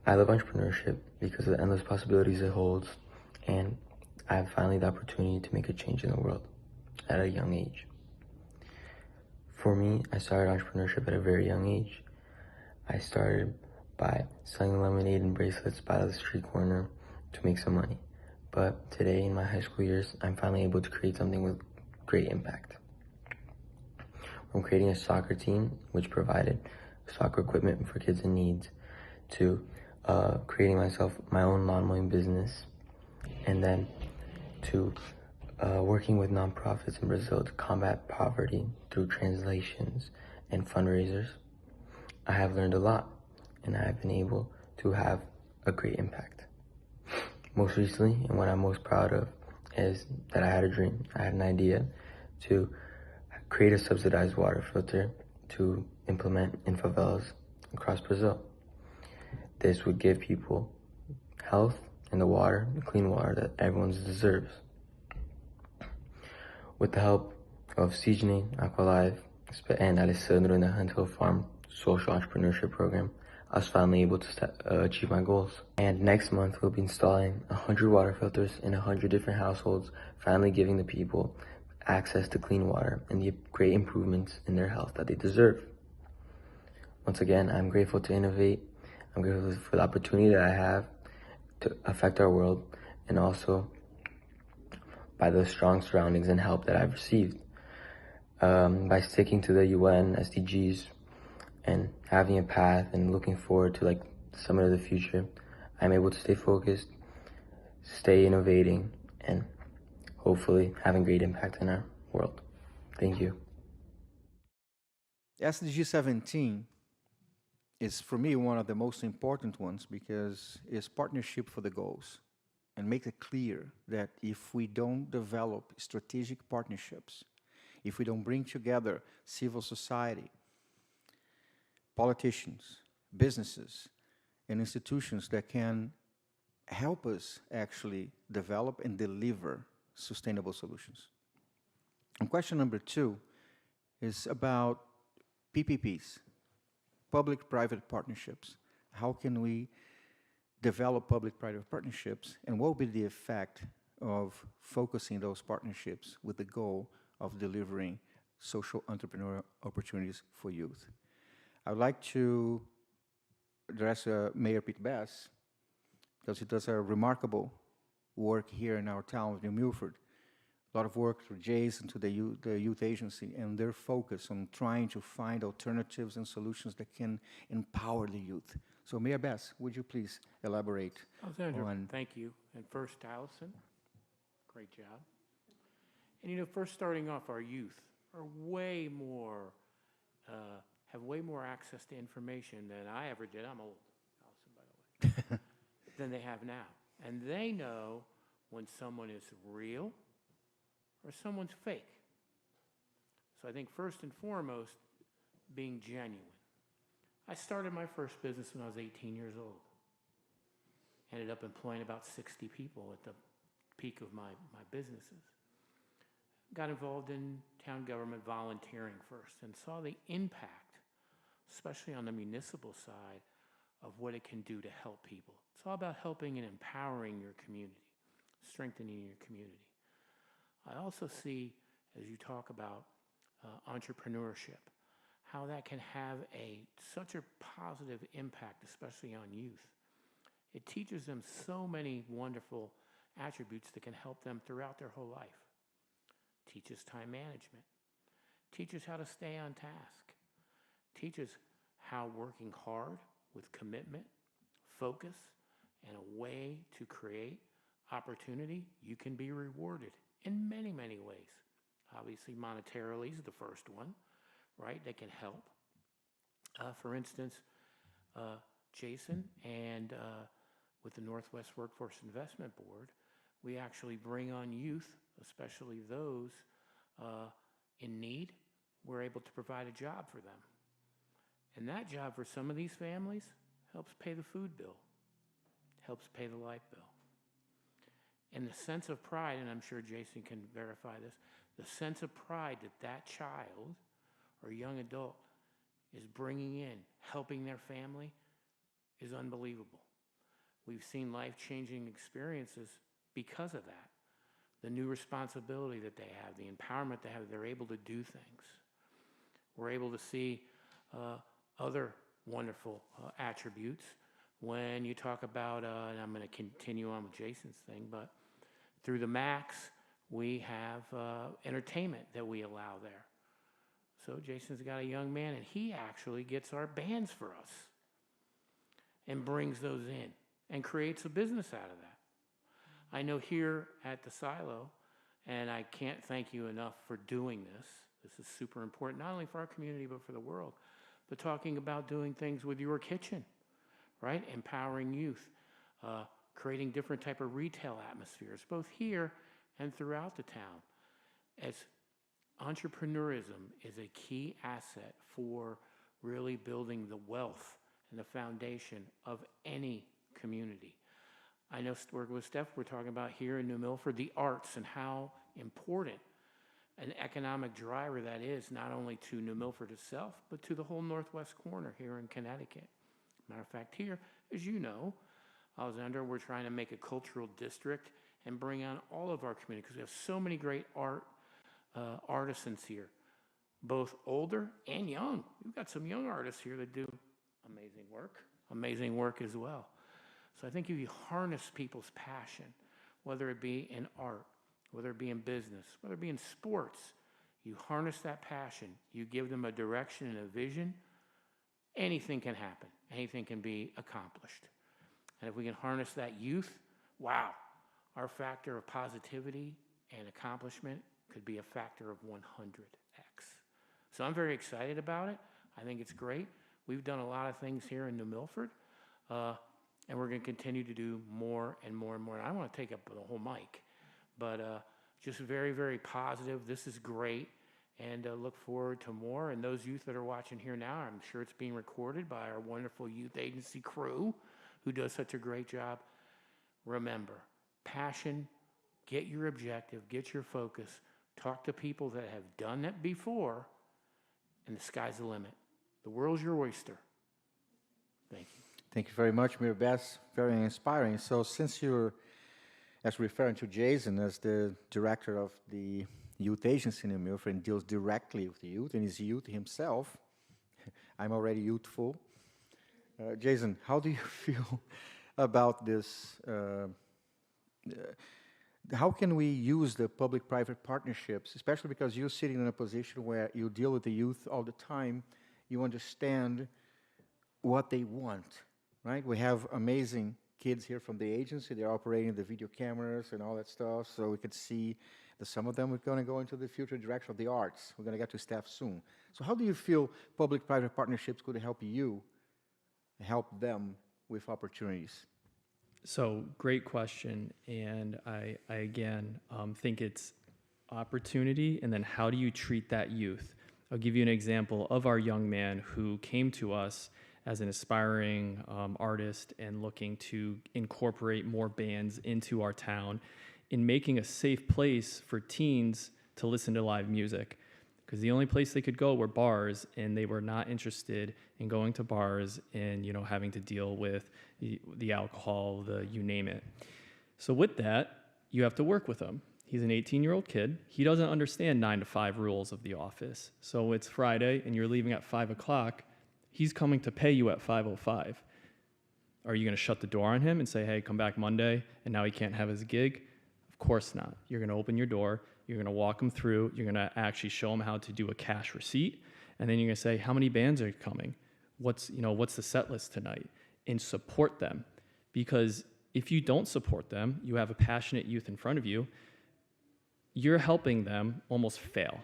I love entrepreneurship because of the endless possibilities it holds, and I have finally the opportunity to make a change in the world at a young age. For me, I started entrepreneurship at a very young age. I started by selling lemonade and bracelets by the street corner to make some money. But today, in my high school years, I'm finally able to create something with great impact. From creating a soccer team, which provided soccer equipment for kids in need, to creating my own lawn mowing business, and then to working with nonprofits in Brazil to combat poverty through translations and fundraisers. I have learned a lot, and I have been able to have a great impact. Most recently, and what I'm most proud of, is that I had a dream. I had an idea to create a subsidized water filter to implement in favelas across Brazil. This would give people health and the water, the clean water that everyone deserves. With the help of Sidney, Aqualive, and Alessandro in the Hunt Hill Farm Social Entrepreneurship Program, I was finally able to achieve my goals. And next month, we'll be installing 100 water filters in 100 different households, finally giving the people access to clean water and the great improvements in their health that they deserve. Once again, I'm grateful to innovate. I'm grateful for the opportunity that I have to affect our world, and also by the strong surroundings and help that I've received. By sticking to the UN SDGs and having a path and looking forward to like the summit of the future, I'm able to stay focused, stay innovating, and hopefully having great impact in our world. Thank you. SDG 17 is, for me, one of the most important ones because it's partnership for the goals, and make it clear that if we don't develop strategic partnerships, if we don't bring together civil society, politicians, businesses, and institutions that can help us actually develop and deliver sustainable solutions. And question number 2 is about PPPs, public-private partnerships. How can we develop public-private partnerships, and what will be the effect of focusing those partnerships with the goal of delivering social entrepreneurial opportunities for youth? I would like to address Mayor Pete Bass, because he does a remarkable work here in our town of New Milford. A lot of work through Jason to the youth agency, and their focus on trying to find alternatives and solutions that can empower the youth. So Mayor Bass, would you please elaborate on... Thank you. And first, Allison, great job. And you know, first starting off, our youth are way more, have way more access to information than I ever did. I'm old, Allison, by the way, than they have now. And they know when someone is real or someone's fake. So I think first and foremost, being genuine. I started my first business when I was 18 years old. Ended up employing about 60 people at the peak of my businesses. Got involved in town government volunteering first and saw the impact, especially on the municipal side, of what it can do to help people. It's all about helping and empowering your community, strengthening your community. I also see, as you talk about entrepreneurship, how that can have such a positive impact, especially on youth. It teaches them so many wonderful attributes that can help them throughout their whole life. Teaches time management, teaches how to stay on task, teaches how working hard with commitment, focus, and a way to create opportunity, you can be rewarded in many, many ways. Obviously, monetarily is the first one, right? That can help. For instance, Jason and with the Northwest Workforce Investment Board, we actually bring on youth, especially those in need. We're able to provide a job for them. And that job for some of these families helps pay the food bill, helps pay the light bill. And the sense of pride, and I'm sure Jason can verify this, the sense of pride that that child or young adult is bringing in, helping their family, is unbelievable. We've seen life-changing experiences because of that. The new responsibility that they have, the empowerment they have, they're able to do things. We're able to see other wonderful attributes when you talk about, and I'm going to continue on with Jason's thing, but through the Max, we have entertainment that we allow there. So Jason's got a young man, and he actually gets our bands for us and brings those in and creates a business out of that. I know here at the Silo, and I can't thank you enough for doing this. This is super important, not only for our community, but for the world. But talking about doing things with your kitchen, right? Empowering youth, creating different type of retail atmospheres, both here and throughout the town. As entrepreneurism is a key asset for really building the wealth and the foundation of any community. I know working with Steph, we're talking about here in New Milford, the arts and how important an economic driver that is, not only to New Milford itself, but to the whole northwest corner here in Connecticut. Matter of fact, here, as you know, Alexandra, we're trying to make a cultural district and bring on all of our community because we have so many great artisans here, both older and young. We've got some young artists here that do amazing work as well. So I think if you harness people's passion, whether it be in art, whether it be in business, whether it be in sports, you harness that passion, you give them a direction and a vision, anything can happen. Anything can be accomplished. And if we can harness that youth, wow, our factor of positivity and accomplishment could be a factor of 100x. So I'm very excited about it. I think it's great. We've done a lot of things here in New Milford, and we're going to continue to do more and more and more. And I don't want to take up the whole mic, but just very, very positive. This is great, and look forward to more. And those youth that are watching here now, I'm sure it's being recorded by our wonderful youth agency crew who does such a great job. Remember, passion, get your objective, get your focus, talk to people that have done it before, and the sky's the limit. The world's your oyster. Thank you. Thank you very much, Mirbez. Very inspiring. So since you're, as referring to Jason as the director of the youth agency in New Milford and deals directly with the youth and is youth himself, I'm already youthful. Jason, how do you feel about this? How can we use the public-private partnerships, especially because you're sitting in a position where you deal with the youth all the time, you understand what they want, right? We have amazing kids here from the agency. They're operating the video cameras and all that stuff, so we could see that some of them are going to go into the future direction of the arts. We're going to get to staff soon. So how do you feel public-private partnerships could help you help them with opportunities? So great question, and I again think it's opportunity, and then how do you treat that youth? I'll give you an example of our young man who came to us as an aspiring artist and looking to incorporate more bands into our town in making a safe place for teens to listen to live music. Because the only place they could go were bars, and they were not interested in going to bars and having to deal with the alcohol, you name it. So with that, you have to work with them. He's an 18-year-old kid. He doesn't understand 9 to 5 rules of the office. So it's Friday, and you're leaving at 5 o'clock. He's coming to pay you at 5:05. Are you going to shut the door on him and say, hey, come back Monday, and now he can't have his gig? Of course not. You're going to open your door. You're going to walk him through. You're going to actually show him how to do a cash receipt. And then you're going to say, how many bands are coming? What's the set list tonight? And support them. Because if you don't support them, you have a passionate youth in front of you, you're helping them almost fail.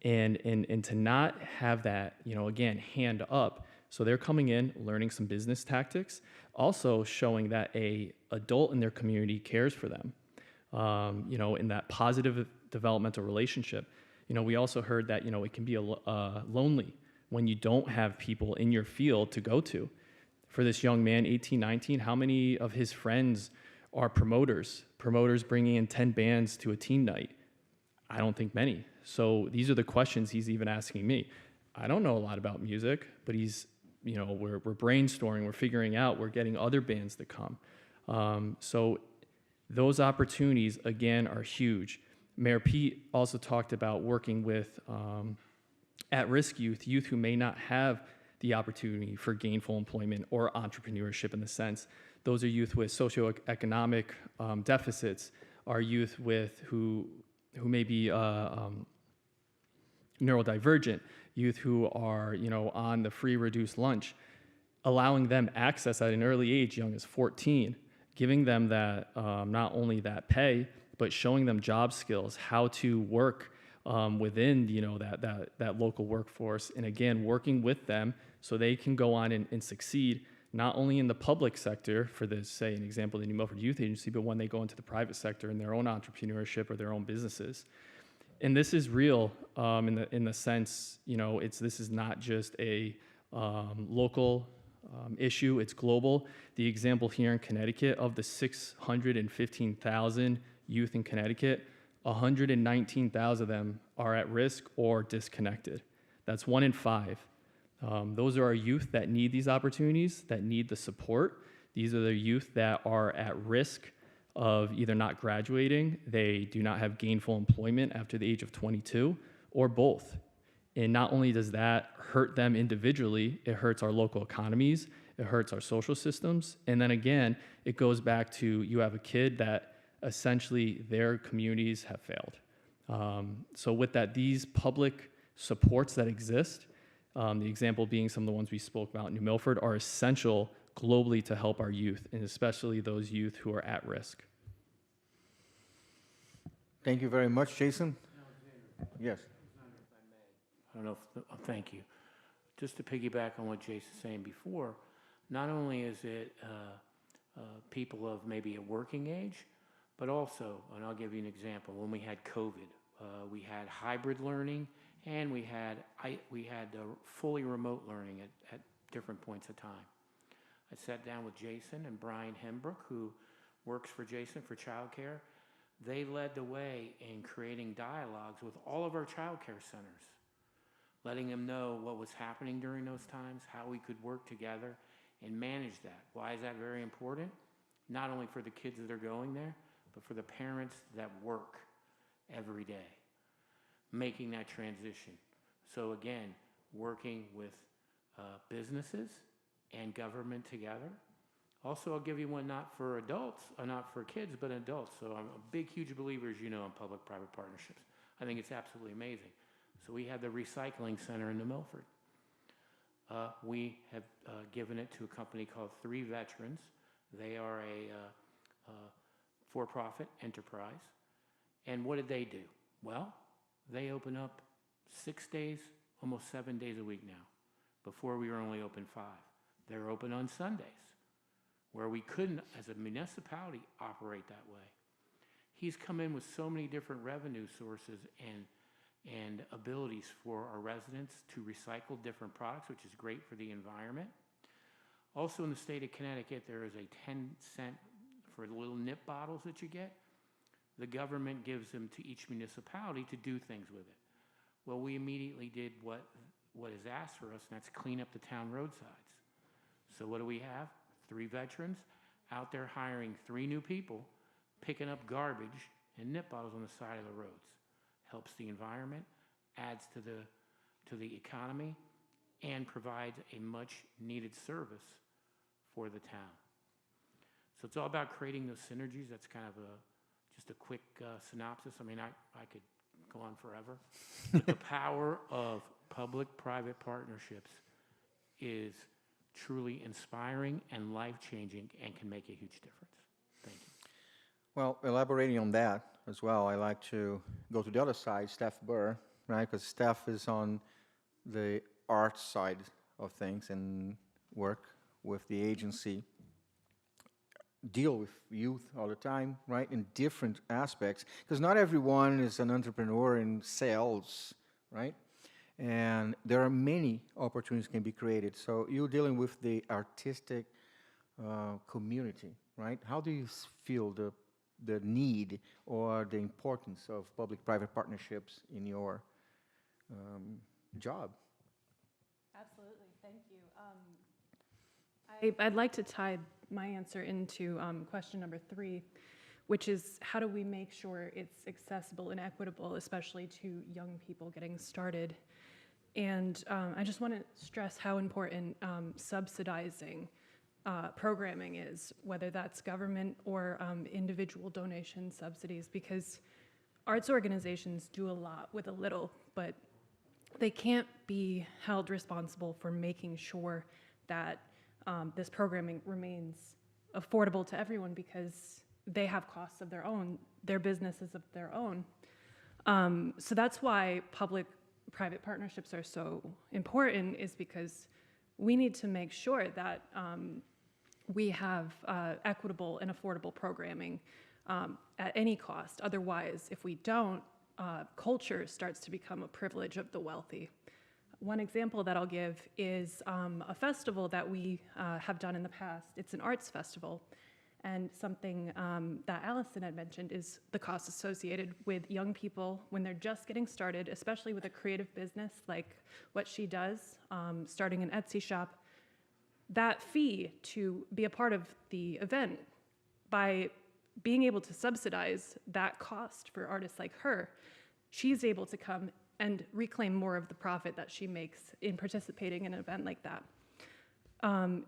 And to not have that, again, hand up. So they're coming in, learning some business tactics, also showing that a adult in their community cares for them. In that positive developmental relationship. We also heard that, it can be lonely when you don't have people in your field to go to. For this young man, 18, 19, how many of his friends are promoters bringing in 10 bands to a teen night? I don't think many. So these are the questions he's even asking me. I don't know a lot about music, but we're brainstorming, we're figuring out, we're getting other bands to come. So those opportunities, again, are huge. Mayor Pete also talked about working with at-risk youth who may not have the opportunity for gainful employment or entrepreneurship in the sense. Those are youth with socioeconomic deficits, are youth who may be neurodivergent, youth who are on the free reduced lunch, allowing them access at an early age, young as 14, giving them that not only that pay, but showing them job skills, how to work within that local workforce, and again working with them so they can go on and succeed not only in the public sector for this, say an example, the New Milford Youth Agency, but when they go into the private sector in their own entrepreneurship or their own businesses. And this is real in the sense, this is not just a local issue, it's global. The example here in Connecticut, of the 615,000 youth in Connecticut, 119,000 of them are at risk or disconnected. That's 1 in 5. Those are our youth that need these opportunities, that need the support. These are the youth that are at risk of either not graduating, they do not have gainful employment after the age of 22, or both. And not only does that hurt them individually, it hurts our local economies, it hurts our social systems. And then again, it goes back to you have a kid that essentially their communities have failed. So with that, these public supports that exist, the example being some of the ones we spoke about in New Milford, are essential globally to help our youth, and especially those youth who are at risk. Thank you very much, Jason. Yes. I don't know if, thank you. Just to piggyback on what Jason's saying before, not only is it people of maybe a working age, but also, and I'll give you an example, when we had COVID, we had hybrid learning and we had fully remote learning at different points of time. I sat down with Jason and Brian Hembrook, who works for Jason for childcare. They led the way in creating dialogues with all of our childcare centers, letting them know what was happening during those times, how we could work together and manage that. Why is that very important? Not only for the kids that are going there, but for the parents that work every day, making that transition. So again, working with businesses and government together. Also, I'll give you one not for adults, not for kids, but adults. So I'm a big, huge believer, as you know, in public-private partnerships. I think it's absolutely amazing. So we have the recycling center in New Milford. We have given it to a company called 3 Veterans. They are a for-profit enterprise. And what did they do? Well, they open up 6 days, almost 7 days a week now. Before we were only open 5. They're open on Sundays, where we couldn't, as a municipality, operate that way. He's come in with so many different revenue sources and abilities for our residents to recycle different products, which is great for the environment. Also in the state of Connecticut, there is a 10-cent for the little nip bottles that you get. The government gives them to each municipality to do things with it. Well, we immediately did what is asked for us, and that's clean up the town roadsides. So what do we have? 3 veterans out there hiring 3 new people, picking up garbage and nip bottles on the side of the roads. Helps the environment, adds to the economy, and provides a much needed service for the town. So it's all about creating those synergies. That's kind of just a quick synopsis. I mean, I could go on forever. But the power of public-private partnerships is truly inspiring and life-changing and can make a huge difference. Thank you. Well, elaborating on that as well, I like to go to the other side, Steph Burr, right? Because Steph is on the art side of things and work with the agency, deal with youth all the time, right, in different aspects. Because not everyone is an entrepreneur in sales, right? And there are many opportunities can be created. So you're dealing with the artistic community, right? How do you feel the need or the importance of public-private partnerships in your job? Absolutely, thank you. I'd like to tie my answer into question number 3, which is how do we make sure it's accessible and equitable, especially to young people getting started. And I just want to stress how important subsidizing programming is, whether that's government or individual donation subsidies, because arts organizations do a lot with a little, but they can't be held responsible for making sure that this programming remains affordable to everyone, because they have costs of their own, their businesses of their own. So that's why public-private partnerships are so important, is because we need to make sure that we have equitable and affordable programming at any cost. Otherwise, if we don't, culture starts to become a privilege of the wealthy. One example that I'll give is a festival that we have done in the past. It's an arts festival, And something that Allison had mentioned is the costs associated with young people when they're just getting started, especially with a creative business like what she does, starting an Etsy shop. That fee to be a part of the event, by being able to subsidize that cost for artists like her, she's able to come and reclaim more of the profit that she makes in participating in an event like that.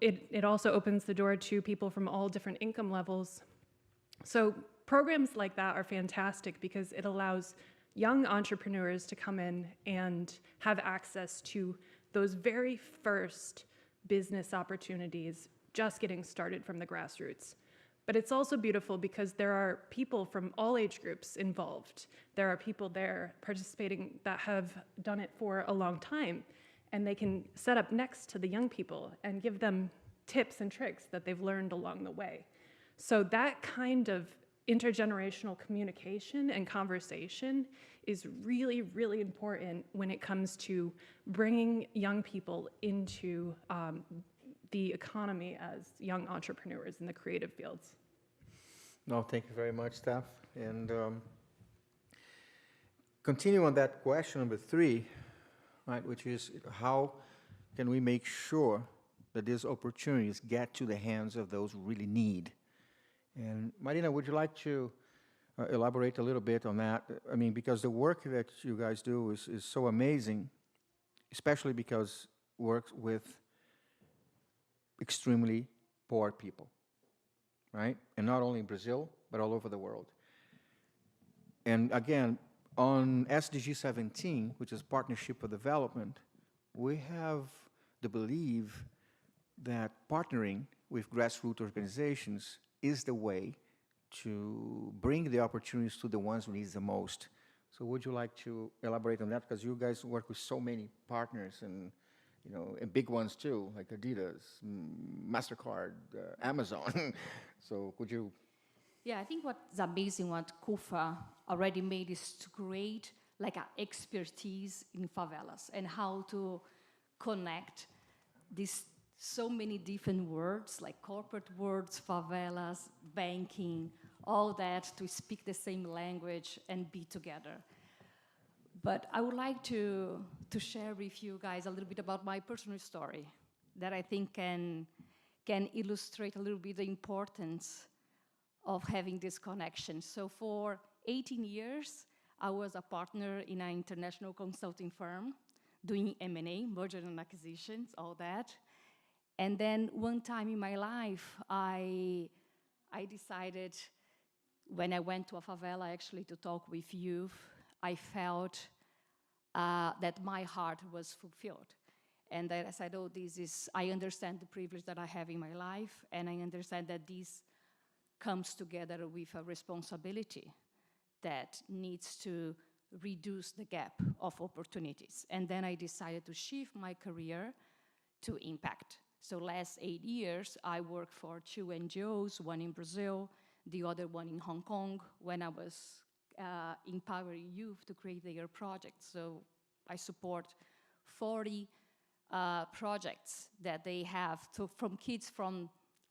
It also opens the door to people from all different income levels. So programs like that are fantastic because it allows young entrepreneurs to come in and have access to those very first business opportunities, just getting started from the grassroots. But it's also beautiful because there are people from all age groups involved. There are people there participating that have done it for a long time, and they can set up next to the young people and give them tips and tricks that they've learned along the way. So that kind of intergenerational communication and conversation is really, really important when it comes to bringing young people into the economy as young entrepreneurs in the creative fields. No, thank you very much, Steph. And continue on that question number 3, right, which is how can we make sure that these opportunities get to the hands of those who really need? And Marina, would you like to elaborate a little bit on that? I mean, because the work that you guys do is so amazing, especially because it works with extremely poor people, right? And not only in Brazil, but all over the world. And again, on SDG 17, which is Partnership for Development, we have the belief that partnering with grassroots organizations is the way to bring the opportunities to the ones who need the most. So would you like to elaborate on that? Because you guys work with so many partners and, you know, and big ones too, like Adidas, MasterCard, Amazon. So could you? Yeah, I think what's amazing what CUFA already made is to create like an expertise in favelas and how to connect these so many different words, like corporate words, favelas, banking, all that to speak the same language and be together. But I would like to share with you guys a little bit about my personal story that I think can illustrate a little bit the importance of having this connection. So for 18 years, I was a partner in an international consulting firm doing M&A, merger and acquisitions, all that. And then one time in my life, I decided, when I went to a favela actually to talk with youth, I felt that my heart was fulfilled. And I said, oh, I understand the privilege that I have in my life, and I understand that this comes together with a responsibility that needs to reduce the gap of opportunities. And then I decided to shift my career to impact. So last 8 years, I worked for 2 NGOs, one in Brazil, the other one in Hong Kong, when I was empowering youth to create their projects. So I support 40 projects that they have, from kids from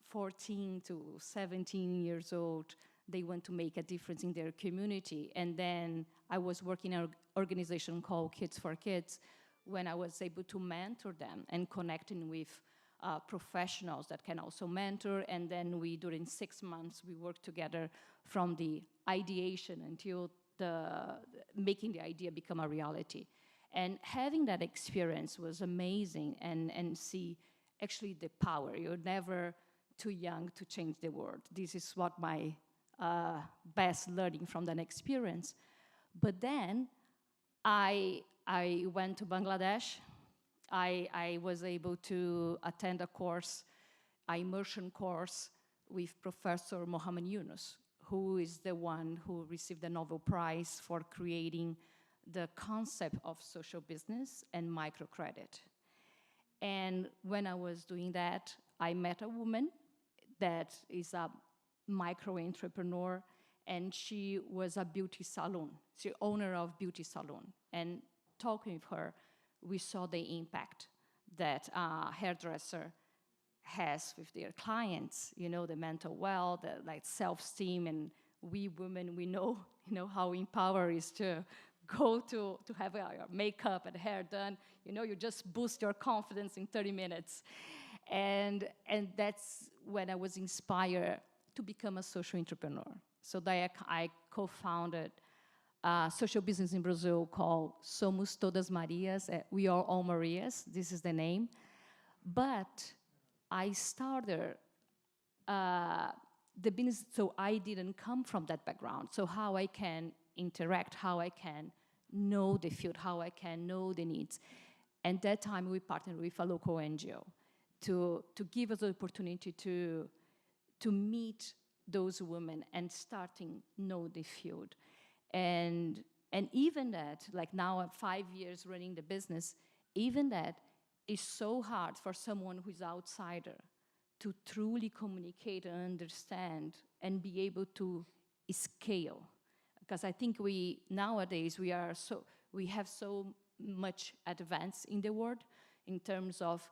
14 to 17 years old. They want to make a difference in their community. And then I was working in an organization called Kids for Kids, when I was able to mentor them and connecting with professionals that can also mentor. And then during 6 months, we worked together from the ideation until making the idea become a reality. And having that experience was amazing, and see actually the power. You're never too young to change the world. This is what my best learning from that experience. But then I went to Bangladesh. I was able to attend a course, an immersion course with Professor Mohammed Yunus, who is the one who received the Nobel Prize for creating the concept of social business and microcredit. And when I was doing that, I met a woman that is a micro-entrepreneur, and she was a beauty salon. She's owner of beauty salon. And talking with her, we saw the impact that a hairdresser has with their clients, you know, the mental well, the like self-esteem, and we women, we know, you know, how empowering is to go to have your makeup and hair done. You know, you just boost your confidence in 30 minutes. And that's when I was inspired to become a social entrepreneur. So that I co-founded a social business in Brazil called Somos Todas Marias. We are all Marias. This is the name. But I started the business, so I didn't come from that background. So how I can interact, how I can know the field, how I can know the needs. And that time we partnered with a local NGO to give us the opportunity to meet those women and starting know the field. And even that, like now I'm 5 years running the business, even that is so hard for someone who's outsider to truly communicate and understand and be able to scale. Because I think nowadays we have so much advance in the world in terms of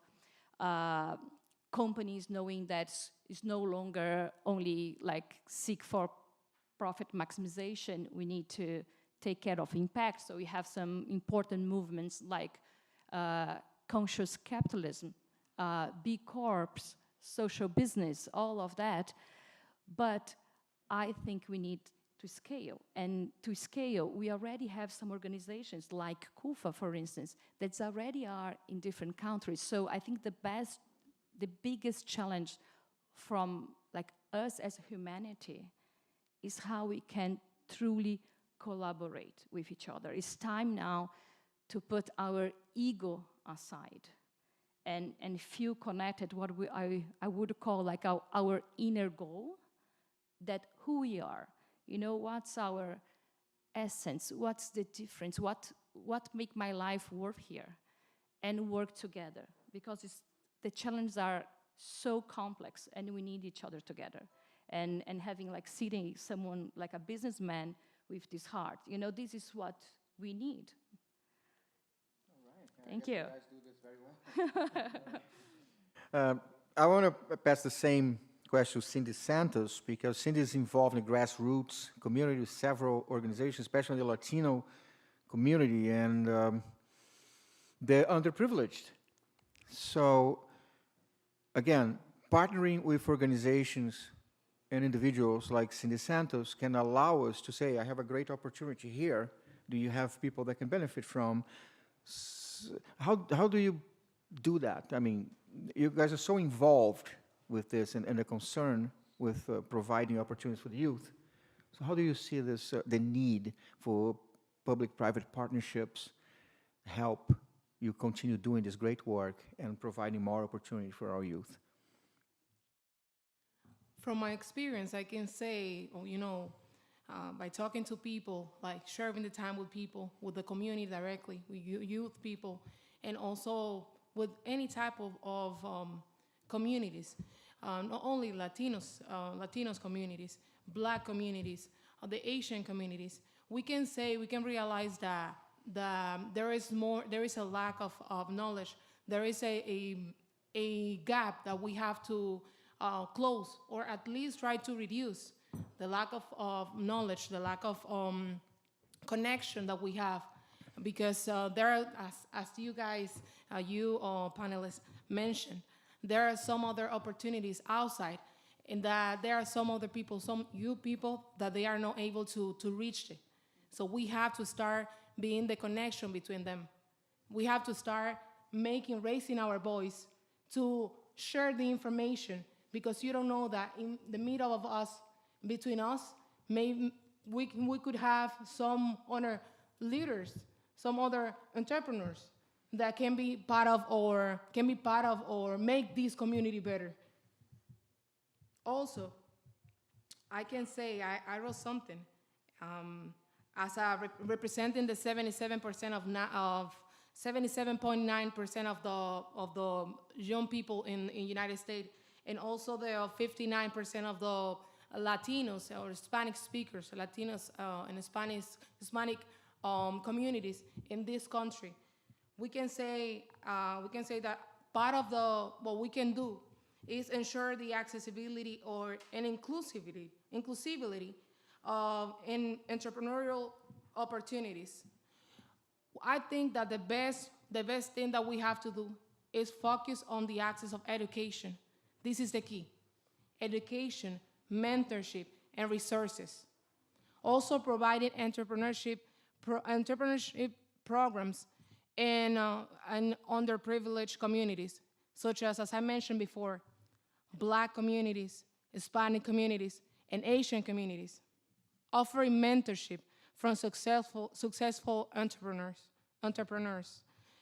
companies knowing that it's no longer only like seek for profit maximization. We need to take care of impact. So we have some important movements like conscious capitalism, B Corps, social business, all of that. But I think we need to scale. And to scale, we already have some organizations like CUFA, for instance, that already are in different countries. So I think the biggest challenge from like us as humanity is how we can truly collaborate with each other. It's time now to put our ego aside and feel connected, what I would call like our inner goal, that who we are. You know, what's our essence? What's the difference? What make my life worth here? And work together, because the challenges are so complex and we need each other together. And having like sitting someone like a businessman with this heart, you know, this is what we need. All right. Thank you. You guys do this very well. I want to pass the same question to Cindy Santos, because Cindy is involved in the grassroots community with several organizations, especially the Latino community and the underprivileged. So, again, partnering with organizations and individuals like Cindy Santos can allow us to say, I have a great opportunity here. Do you have people that can benefit from? How do you do that? I mean, you guys are so involved with this and the concern with providing opportunities for the youth. So how do you see this, the need for public-private partnerships help you continue doing this great work and providing more opportunity for our youth? From my experience, I can say, you know, by talking to people, like sharing the time with people, with the community directly, with youth people, and also with any type of communities, not only Latinos communities, Black communities, the Asian communities, we can realize that there is a lack of knowledge. There is a gap that we have to close, or at least try to reduce the lack of knowledge, the lack of connection that we have. Because there are, as you guys, you panelists mentioned, there are some other opportunities outside, and that there are some other people, some youth people, that they are not able to reach it. So we have to start being the connection between them. We have to start raising our voice to share the information, because you don't know that in the middle of us, between us, maybe we could have some other leaders, some other entrepreneurs that can be part of or make this community better. Also, I can say I wrote something as representing the 77% of 77.9% of the young people in United States, and also the 59% of the Latinos or Hispanic speakers, Latinos and Hispanic communities in this country. We can say that part of what we can do is ensure the accessibility and inclusivity in entrepreneurial opportunities. I think that the best thing that we have to do is focus on the access of education. This is the key. Education, mentorship, and resources. Also providing entrepreneurship programs in underprivileged communities, such as I mentioned before, Black communities, Hispanic communities, and Asian communities. Offering mentorship from successful entrepreneurs,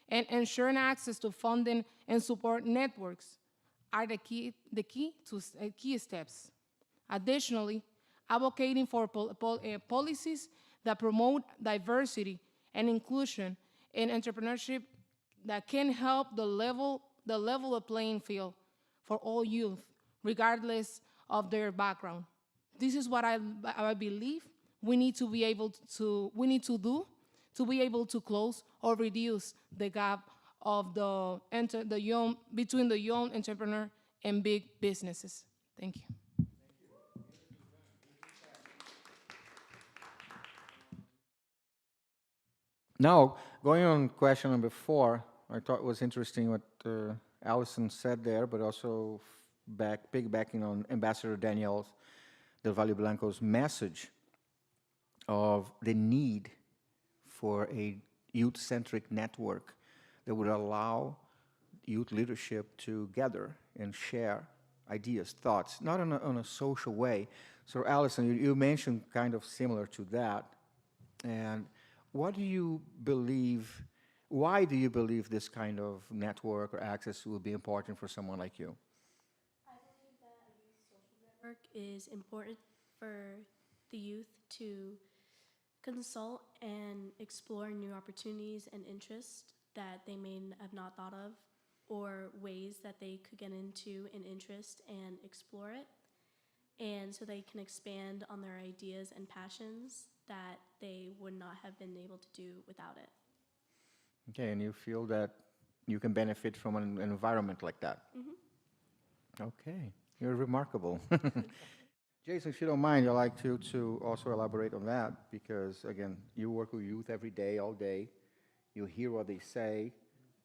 and ensuring access to funding and support networks are the key steps. Additionally, advocating for policies that promote diversity and inclusion in entrepreneurship that can help the level the playing field for all youth, regardless of their background. This is what I believe we need to be able to do to be able to close or reduce the gap of between the young entrepreneur and big businesses. Thank you. Now, going on question number 4, I thought it was interesting what Allison said there, but also piggybacking on Ambassador Daniel Del Valle Blanco's message of the need for a youth-centric network that would allow youth leadership to gather and share ideas, thoughts, not on a social way. So, Allison, you mentioned kind of similar to that. And what do you believe, why do you believe this kind of network or access will be important for someone like you? I believe that a youth social network is important for the youth to consult and explore new opportunities and interests that they may have not thought of, or ways that they could get into an interest and explore it. And so they can expand on their ideas and passions that they would not have been able to do without it. Okay, and you feel that you can benefit from an environment like that? Mm-hmm. Okay, you're remarkable. Jason, if you don't mind, I'd like you to also elaborate on that, because, again, you work with youth every day, all day. You hear what they say,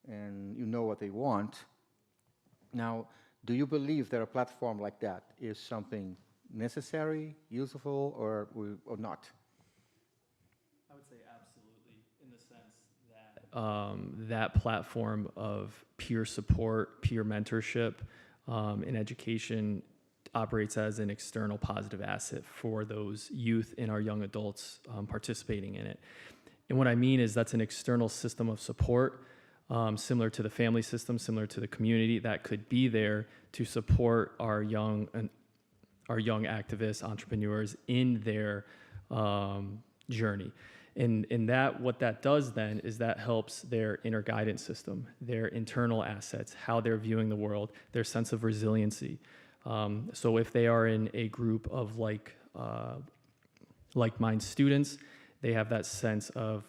and you know what they want. Now, do you believe that a platform like that is something necessary, useful, or not? I would say absolutely, in the sense that that platform of peer support, peer mentorship, in education operates as an external positive asset for those youth and our young adults participating in it. And what I mean is that's an external system of support, similar to the family system, similar to the community, that could be there to support our young activists, entrepreneurs in their journey. And that, what that does then is that helps their inner guidance system, their internal assets, how they're viewing the world, their sense of resiliency. So if they are in a group of like-minded students, they have that sense of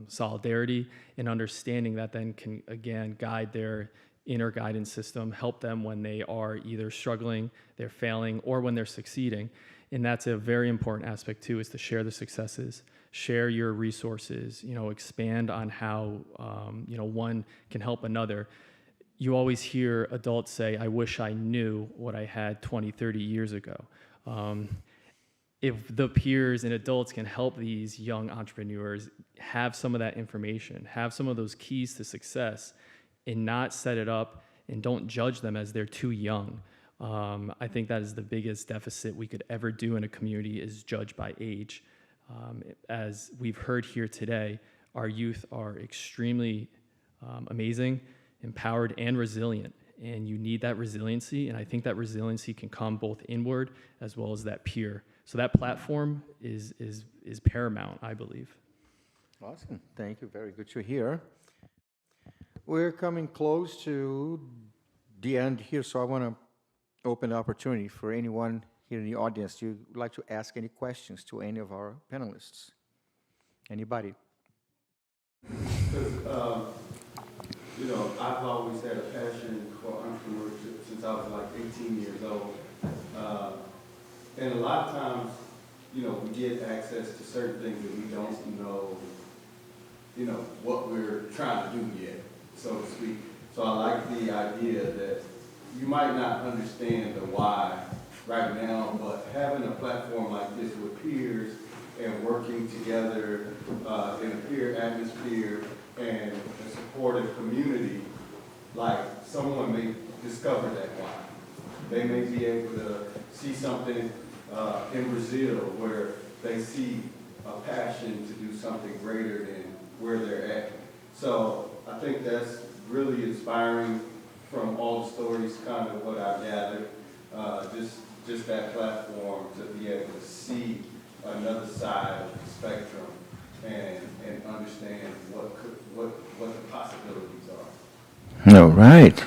solidarity and understanding that then can, again, guide their inner guidance system, help them when they are either struggling, they're failing, or when they're succeeding. And that's a very important aspect too, is to share the successes, share your resources, expand on how, one can help another. You always hear adults say, I wish I knew what I had 20, 30 years ago. If the peers and adults can help these young entrepreneurs have some of that information, have some of those keys to success, and not set it up and don't judge them as they're too young. I think that is the biggest deficit we could ever do in a community, is judge by age. As we've heard here today, our youth are extremely amazing, empowered, and resilient. And you need that resiliency, and I think that resiliency can come both inward as well as that peer. So that platform is paramount, I believe. Awesome. Thank you. Very good to hear. We're coming close to the end here, so I want to open the opportunity for anyone here in the audience who would like to ask any questions to any of our panelists. Anybody? Because, I've always had a passion for entrepreneurship since since I was like 18 years old. And a lot of times, you know, we get access to certain things that we don't know, you know, what we're trying to do yet, so to speak. So I like the idea that you might not understand the why right now, but having a platform like this with peers and working together in a peer atmosphere and a supportive community, like someone may discover that why. They may be able to see something in Brazil where they see a passion to do something greater than where they're at. So I think that's really inspiring from all the stories, kind of what I've gathered. Just that platform to be able to see another side of the spectrum and understand what the possibilities are. All right.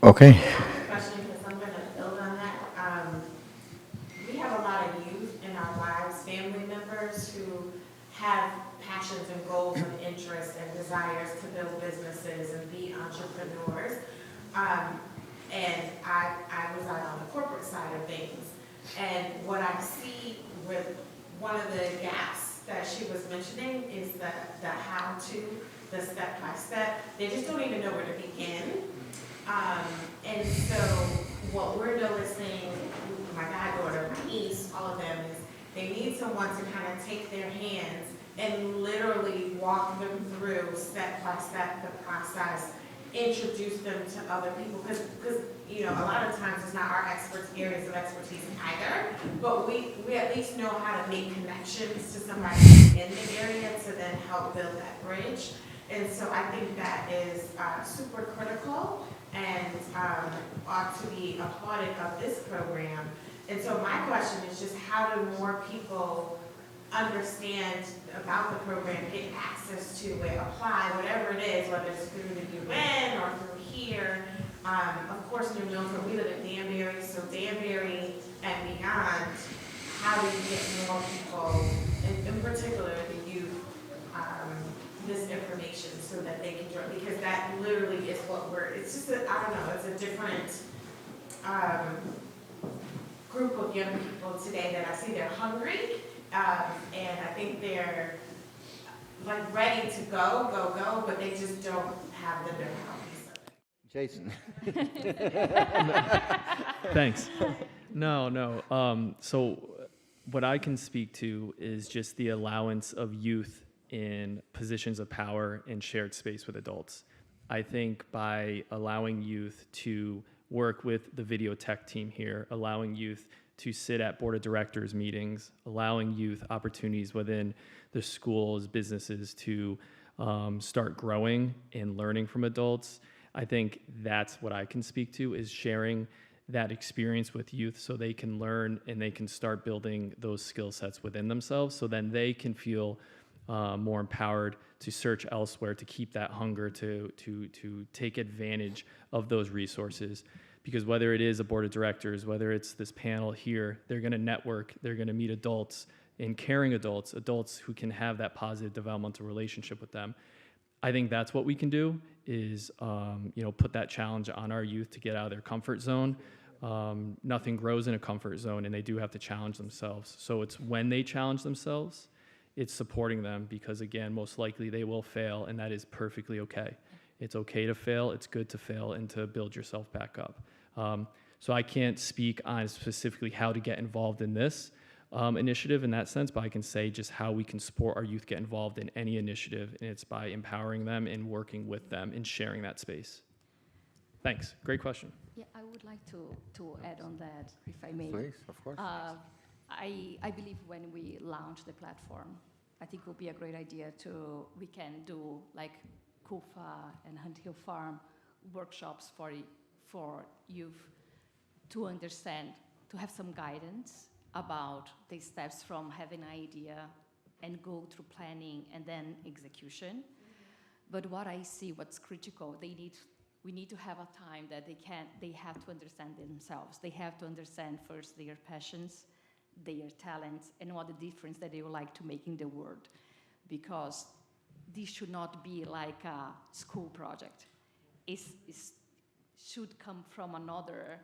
Okay. Question, because I'm going to build on that. We have a lot of youth in our lives, family members who have passions and goals and interests and desires to build businesses and be entrepreneurs. And I reside on the corporate side of things. And what I see with one of the gaps that she was mentioning is the how-to, the step-by-step. They just don't even know where to begin. And so what we're noticing, my goddaughter, my niece, all of them, is they need someone to kind of take their hands and literally walk them through step-by-step the process, introduce them to other people, because you know, a lot of times it's not our areas of expertise either, but we at least know how to make connections to somebody in the area to then help build that bridge. And so I think that is super critical and ought to be applauded of this program. And so my question is just how do more people understand about the program, get access to it, apply, whatever it is, whether it's through the UN or through here. Of course, we live in Danbury, so Danbury and beyond, how do you get more people, in particular the youth, this information so that they can join, because that literally is what it's just, I don't know, it's a different group of young people today that I see. They're hungry, and I think they're like ready to go, but they just don't have the know-how. Jason. Thanks. No. So what I can speak to is just the allowance of youth in positions of power and shared space with adults. I think by allowing youth to work with the video tech team here, allowing youth to sit at board of directors meetings, allowing youth opportunities within the schools, businesses to start growing and learning from adults. I think that's what I can speak to, is sharing that experience with youth so they can learn and they can start building those skill sets within themselves, so then they can feel more empowered to search elsewhere, to keep that hunger, to take advantage of those resources. Because whether it is a board of directors, whether it's this panel here, they're going to network, they're going to meet adults, and caring adults who can have that positive developmental relationship with them. I think that's what we can do, is put that challenge on our youth to get out of their comfort zone. Nothing grows in a comfort zone, and they do have to challenge themselves. So it's when they challenge themselves, it's supporting them, because again, most likely they will fail, and that is perfectly okay. It's okay to fail, it's good to fail, and to build yourself back up. So I can't speak on specifically how to get involved in this initiative in that sense, but I can say just how we can support our youth get involved in any initiative, and it's by empowering them and working with them and sharing that space. Thanks, great question. Yeah, I would like to add on that, if I may. Please, of course. I believe when we launch the platform, I think it will be a great idea we can do like CUFA and Hunt Hill Farm workshops for youth to understand, to have some guidance about the steps from having an idea and go through planning and then execution. But what I see, what's critical, we need to have a time that they have to understand themselves. They have to understand first their passions, their talents, and what the difference that they would like to make in the world. Because this should not be like a school project. It should come from another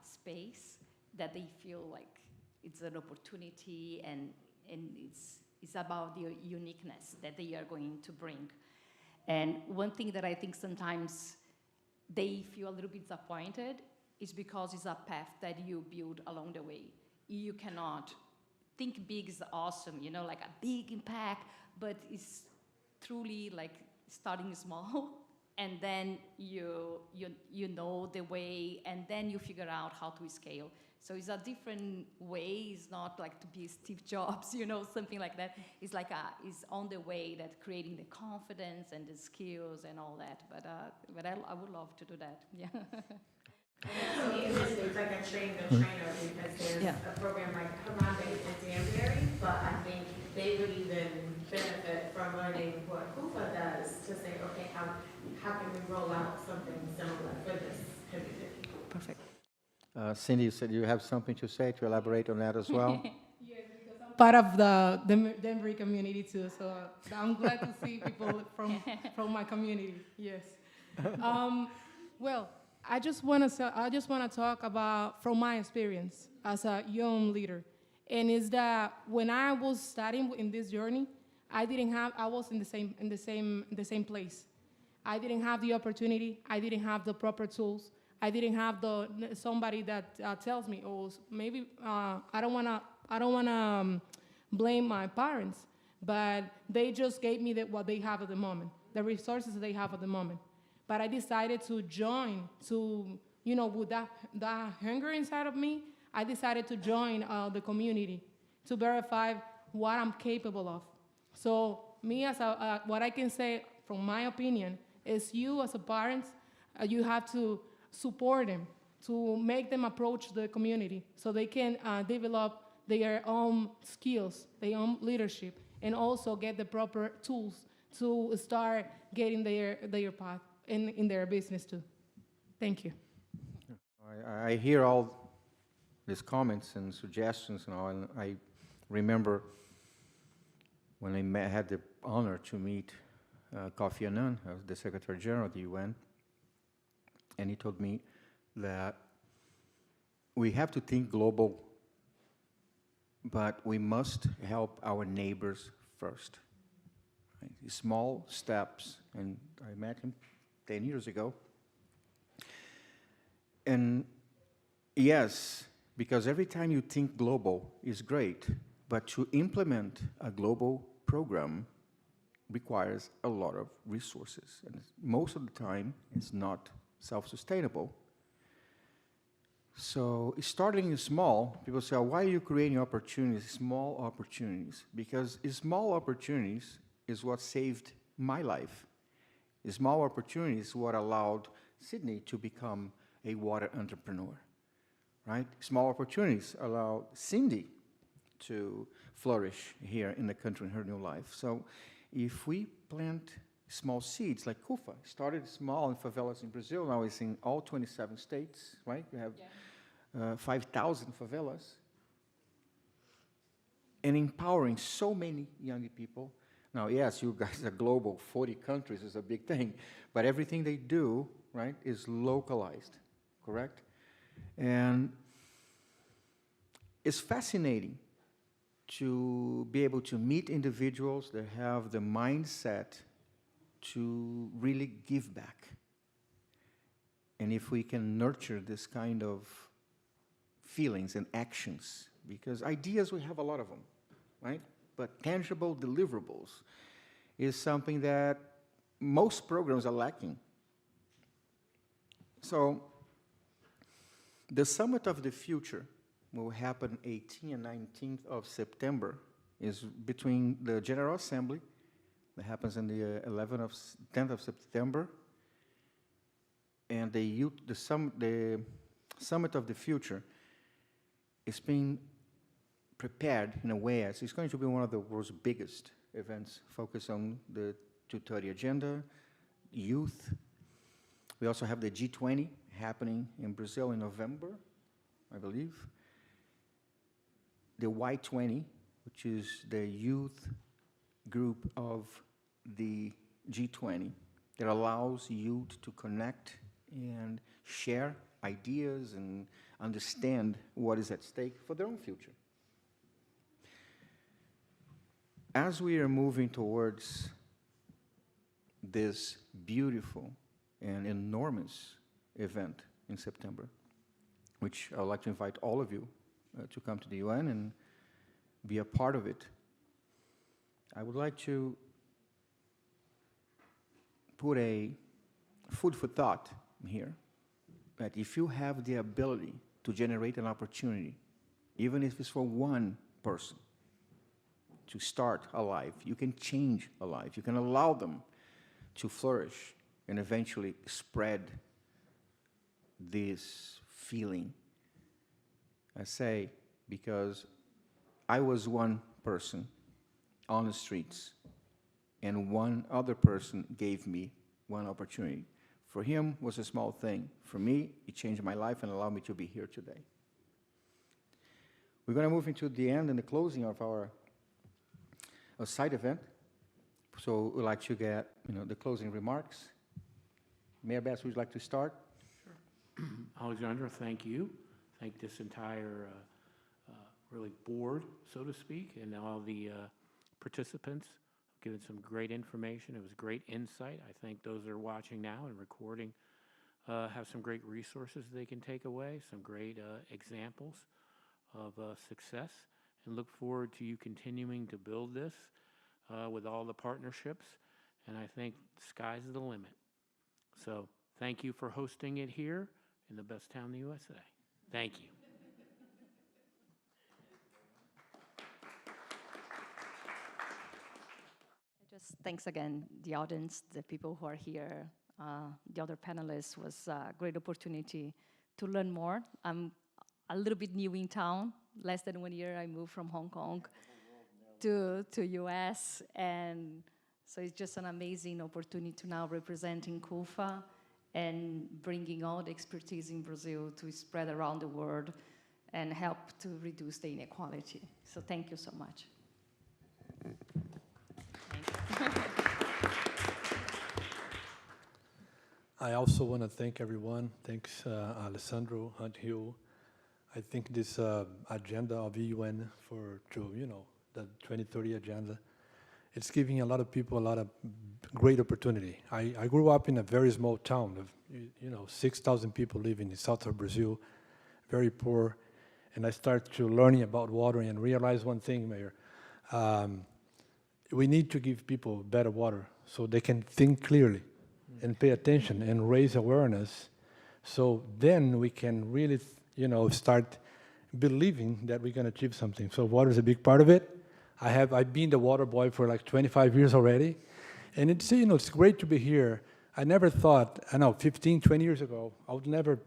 space, that they feel like it's an opportunity and it's about the uniqueness that they are going to bring. And one thing that I think sometimes they feel a little bit disappointed is because it's a path that you build along the way. You cannot think big is awesome, you know, like a big impact, but it's truly like starting small, and then you know the way, and then you figure out how to scale. So it's a different way. It's not like to be Steve Jobs, you know, something like that. It's like it's on the way that creating the confidence and the skills and all that. But I would love to do that. Yeah. It's like a train the trainer, because there's a program like Harambe and Danbury, but I think they would even benefit from learning what CUFA does to say, okay, how can we roll out something similar for this community? Perfect. Cindy, you said you have something to say, to elaborate on that as well? Yes, because I'm part of the Denver community too, so I'm glad to see people from my community. Yes. Well, I just want to talk about from my experience as a young leader, and is that when I was starting in this journey, I was in the same place. I didn't have the opportunity. I didn't have the proper tools. I didn't have somebody that tells me, oh, maybe I don't wanna blame my parents, but they just gave me what they have at the moment, the resources they have at the moment. But I decided to join, with that hunger inside of me, I decided to join the community to verify what I'm capable of. So me as what I can say from my opinion is, you as a parent, you have to support them, to make them approach the community so they can develop their own skills, their own leadership, and also get the proper tools to start getting their path in their business too. Thank you. I hear all these comments and suggestions and all, and I remember when I had the honor to meet Kofi Annan, the Secretary General of the UN, and he told me that we have to think global, but we must help our neighbors first. Right? Small steps, and I met him 10 years ago. And yes, because every time you think global is great, but to implement a global program requires a lot of resources. And most of the time, it's not self-sustainable. So starting small, people say, oh, why are you creating opportunities, small opportunities? Because small opportunities is what saved my life. Small opportunities is what allowed Sydney to become a water entrepreneur, right? Small opportunities allow Cindy to flourish here in the country in her new life. So if we plant small seeds like CUFA, started small in favelas in Brazil, now it's in all 27 states, right? We have 5,000 favelas, and empowering so many young people. Now, yes, you guys are global, 40 countries is a big thing, but everything they do, right, is localized, correct? And it's fascinating to be able to meet individuals that have the mindset to really give back. And if we can nurture this kind of feelings and actions, because ideas, we have a lot of them, right? But tangible deliverables is something that most programs are lacking. So the Summit of the Future will happen 18th and 19th of September, is between the General Assembly, that happens on the 10th of September, and the Summit of the Future is being prepared in a way as it's going to be one of the world's biggest events focused on the 2030 agenda, youth. We also have the G20 happening in Brazil in November, I believe. The Y20, which is the youth group of the G20 that allows youth to connect and share ideas and understand what is at stake for their own future. As we are moving towards this beautiful and enormous event in September, which I would like to invite all of you to come to the UN and be a part of it, I would like to put a food for thought here, that if you have the ability to generate an opportunity, even if it's for one person, to start a life, you can change a life. You can allow them to flourish and eventually spread this feeling. I say because I was one person on the streets, and one other person gave me one opportunity. For him, it was a small thing. For me, it changed my life and allowed me to be here today. We're going to move into the end and the closing of our side event. So we'd like to get the closing remarks. Mayor Bass, would you like to start? Sure. Alexandra, thank you. Thank this entire really board, so to speak, and all the participants have given some great information. It was great insight. I think those that are watching now and recording have some great resources they can take away, some great examples of success, and look forward to you continuing to build this with all the partnerships. And I think the sky's the limit. So thank you for hosting it here in the best town in the USA. Thank you. Just thanks again, the audience, the people who are here, the other panelists. Was a great opportunity to learn more. I'm a little bit new in town. Less than 1 year, I moved from Hong Kong to US, and so it's just an amazing opportunity to now representing CUFA and bringing all the expertise in Brazil to spread around the world and help to reduce the inequality. So thank you so much. I also want to thank everyone. Thanks, Alessandro, Hunt Hill. I think this agenda of UN the 2030 agenda, it's giving a lot of people a lot of great opportunity. I grew up in a very small town of 6,000 people living in south of Brazil, very poor, and I started to learning about water and realize one thing, Mayor. We need to give people better water so they can think clearly and pay attention and raise awareness. So then we can really, start believing that we can achieve something. So water is a big part of it. I've been the water boy for like 25 years already. And it's great to be here. I never thought, 15, 20 years ago, I would never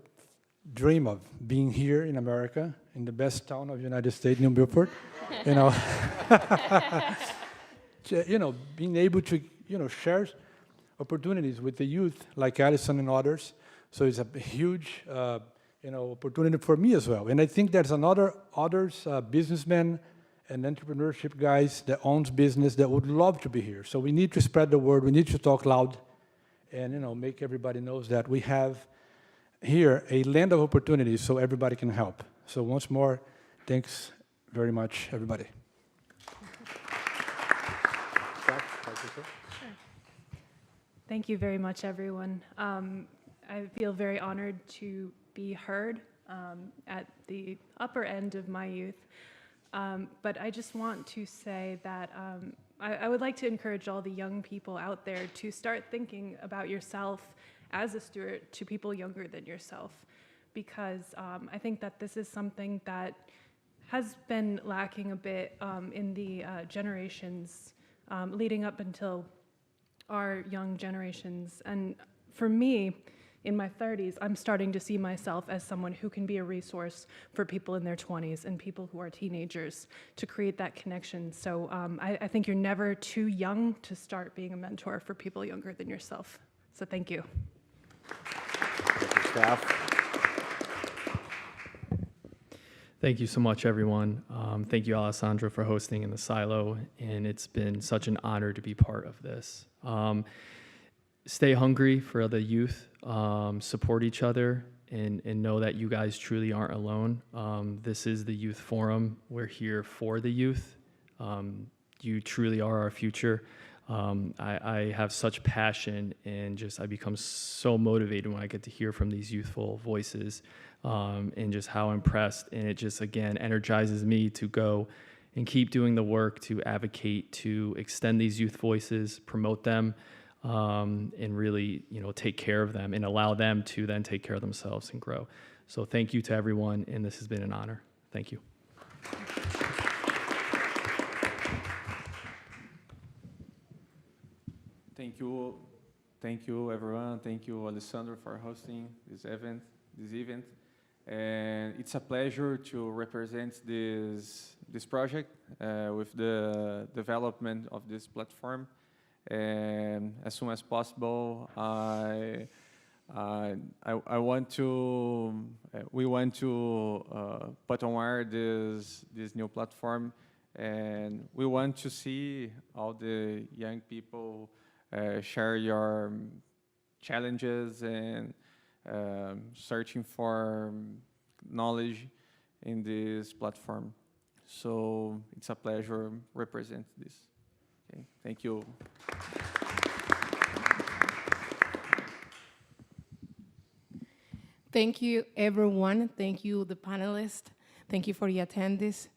dream of being here in America, in the best town of the United States, New Milford. Being able to, share opportunities with the youth like Allison and others. So it's a huge, opportunity for me as well. And I think there's others, businessmen and entrepreneurship guys that owns business that would love to be here. So we need to spread the word. We need to talk loud and, make everybody knows that we have here a land of opportunities so everybody can help. So once more, thanks very much, everybody. Sure. Thank you very much, everyone. I feel very honored to be heard at the upper end of my youth. But I just want to say that I would like to encourage all the young people out there to start thinking about yourself as a steward to people younger than yourself, because I think that this is something that has been lacking a bit in the generations leading up until our young generations. And for me, in my 30s, I'm starting to see myself as someone who can be a resource for people in their 20s and people who are teenagers to create that connection. So I think you're never too young to start being a mentor for people younger than yourself. So thank you. Thank you, staff. Thank you so much, everyone. Thank you, Alessandro, for hosting in the silo, and it's been such an honor to be part of this. stay hungry for the youth, support each other, and know that you guys truly aren't alone. This is the Youth Forum. We're here for the youth. You truly are our future. I have such passion, and just I become so motivated when I get to hear from these youthful voices, and just how impressed. And it just, again, energizes me to go and keep doing the work to advocate, to extend these youth voices, promote them, and really, take care of them and allow them to then take care of themselves and grow. So thank you to everyone, and this has been an honor. Thank you. Thank you, everyone. Thank you, Alessandro, for hosting this event. And it's a pleasure to represent this project with the development of this platform. And as soon as possible, we want to put on air this new platform, and we want to see all the young people share your challenges and searching for knowledge in this platform. So it's a pleasure represent this. Okay, thank you. Thank you, everyone. Thank you, the panelists. Thank you for the attendees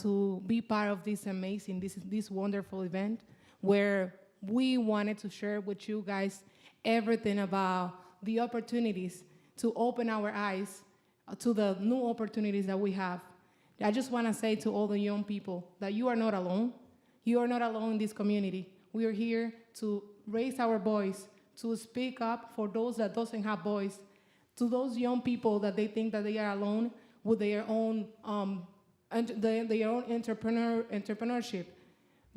to be part of this amazing, this wonderful event where we wanted to share with you guys everything about the opportunities to open our eyes to the new opportunities that we have. I just want to say to all the young people that you are not alone. You are not alone in this community. We are here to raise our voice, to speak up for those that doesn't have voice, to those young people that they think that they are alone with their own entrepreneurship.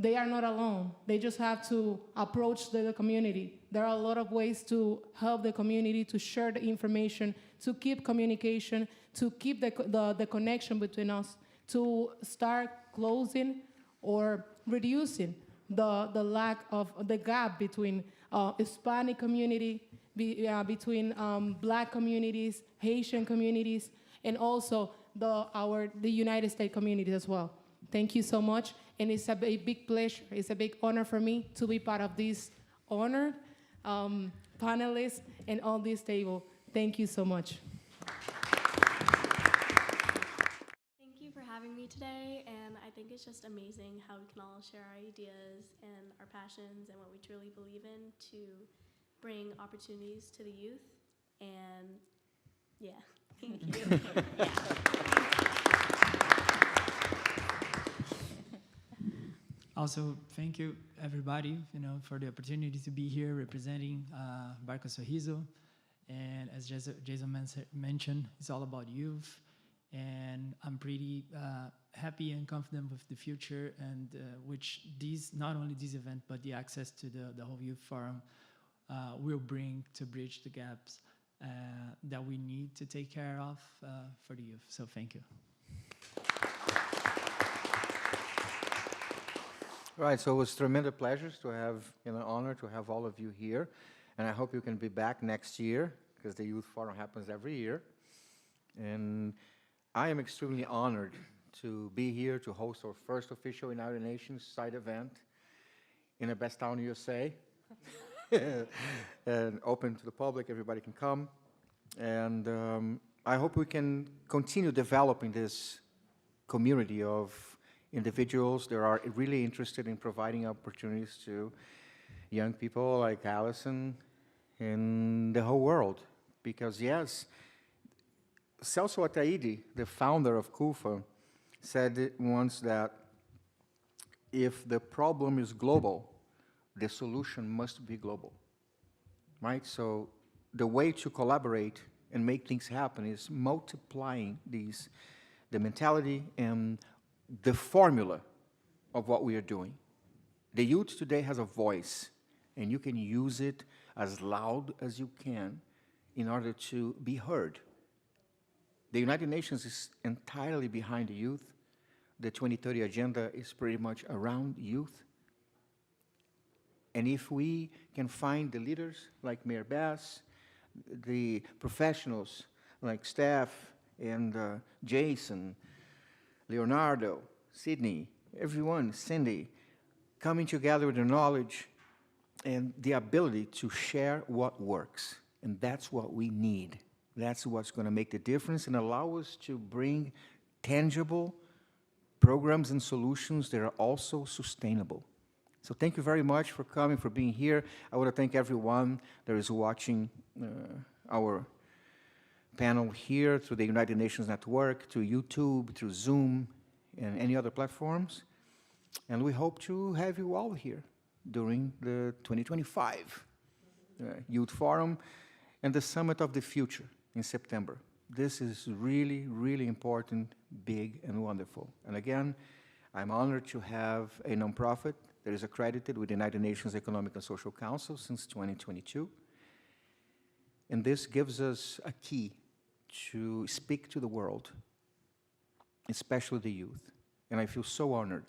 They are not alone. They just have to approach the community. There are a lot of ways to help the community, to share the information, to keep communication, to keep the connection between us, to start closing or reducing the lack of the gap between Hispanic community, between Black communities, Haitian communities, and also the United States community as well. Thank you so much, and it's a big pleasure. It's a big honor for me to be part of this honored panelists and on this table. Thank you so much. Thank you for having me today, and I think it's just amazing how we can all share our ideas and our passions and what we truly believe in to bring opportunities to the youth. And yeah, thank you. Also, thank you, everybody, for the opportunity to be here representing Barca Sorriso. And as Jason mentioned, it's all about youth. And I'm pretty happy and confident with the future, and which not only this event, but the access to the whole youth forum will bring to bridge the gaps that we need to take care of for the youth. So thank you. Right, so it was tremendous pleasure to have, honor to have all of you here, and I hope you can be back next year because the Youth Forum happens every year, and I am extremely honored to be here to host our first official United Nations side event in the best town in USA, and open to the public. Everybody can come, and I hope we can continue developing this community of individuals that are really interested in providing opportunities to young people like Allison in the whole world. Because yes, Celso Ataide, the founder of CUFA, said once that if the problem is global, the solution must be global, right? So the way to collaborate and make things happen is multiplying the mentality and the formula of what we are doing. The youth today has a voice, and you can use it as loud as you can in order to be heard. The United Nations is entirely behind the youth. The 2030 Agenda is pretty much around youth. And if we can find the leaders like Mayor Bass, the professionals like Steph and Jason, Leonardo, Sydney, everyone, Cindy, coming together with the knowledge and the ability to share what works. And that's what we need. That's what's going to make the difference and allow us to bring tangible programs and solutions that are also sustainable. So thank you very much for coming, for being here. I want to thank everyone that is watching our panel here through the United Nations Network, through YouTube, through Zoom, and any other platforms. And we hope to have you all here during the 2025 Youth Forum and the Summit of the Future in September. This is really, really important, big, and wonderful. And again, I'm honored to have a nonprofit that is accredited with the United Nations Economic and Social Council since 2022. And this gives us a key to speak to the world, especially the youth. And I feel so honored.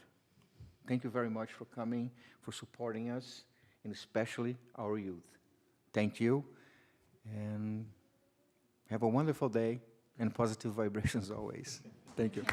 Thank you very much for coming, for supporting us, and especially our youth. Thank you, and have a wonderful day and positive vibrations always. Thank you.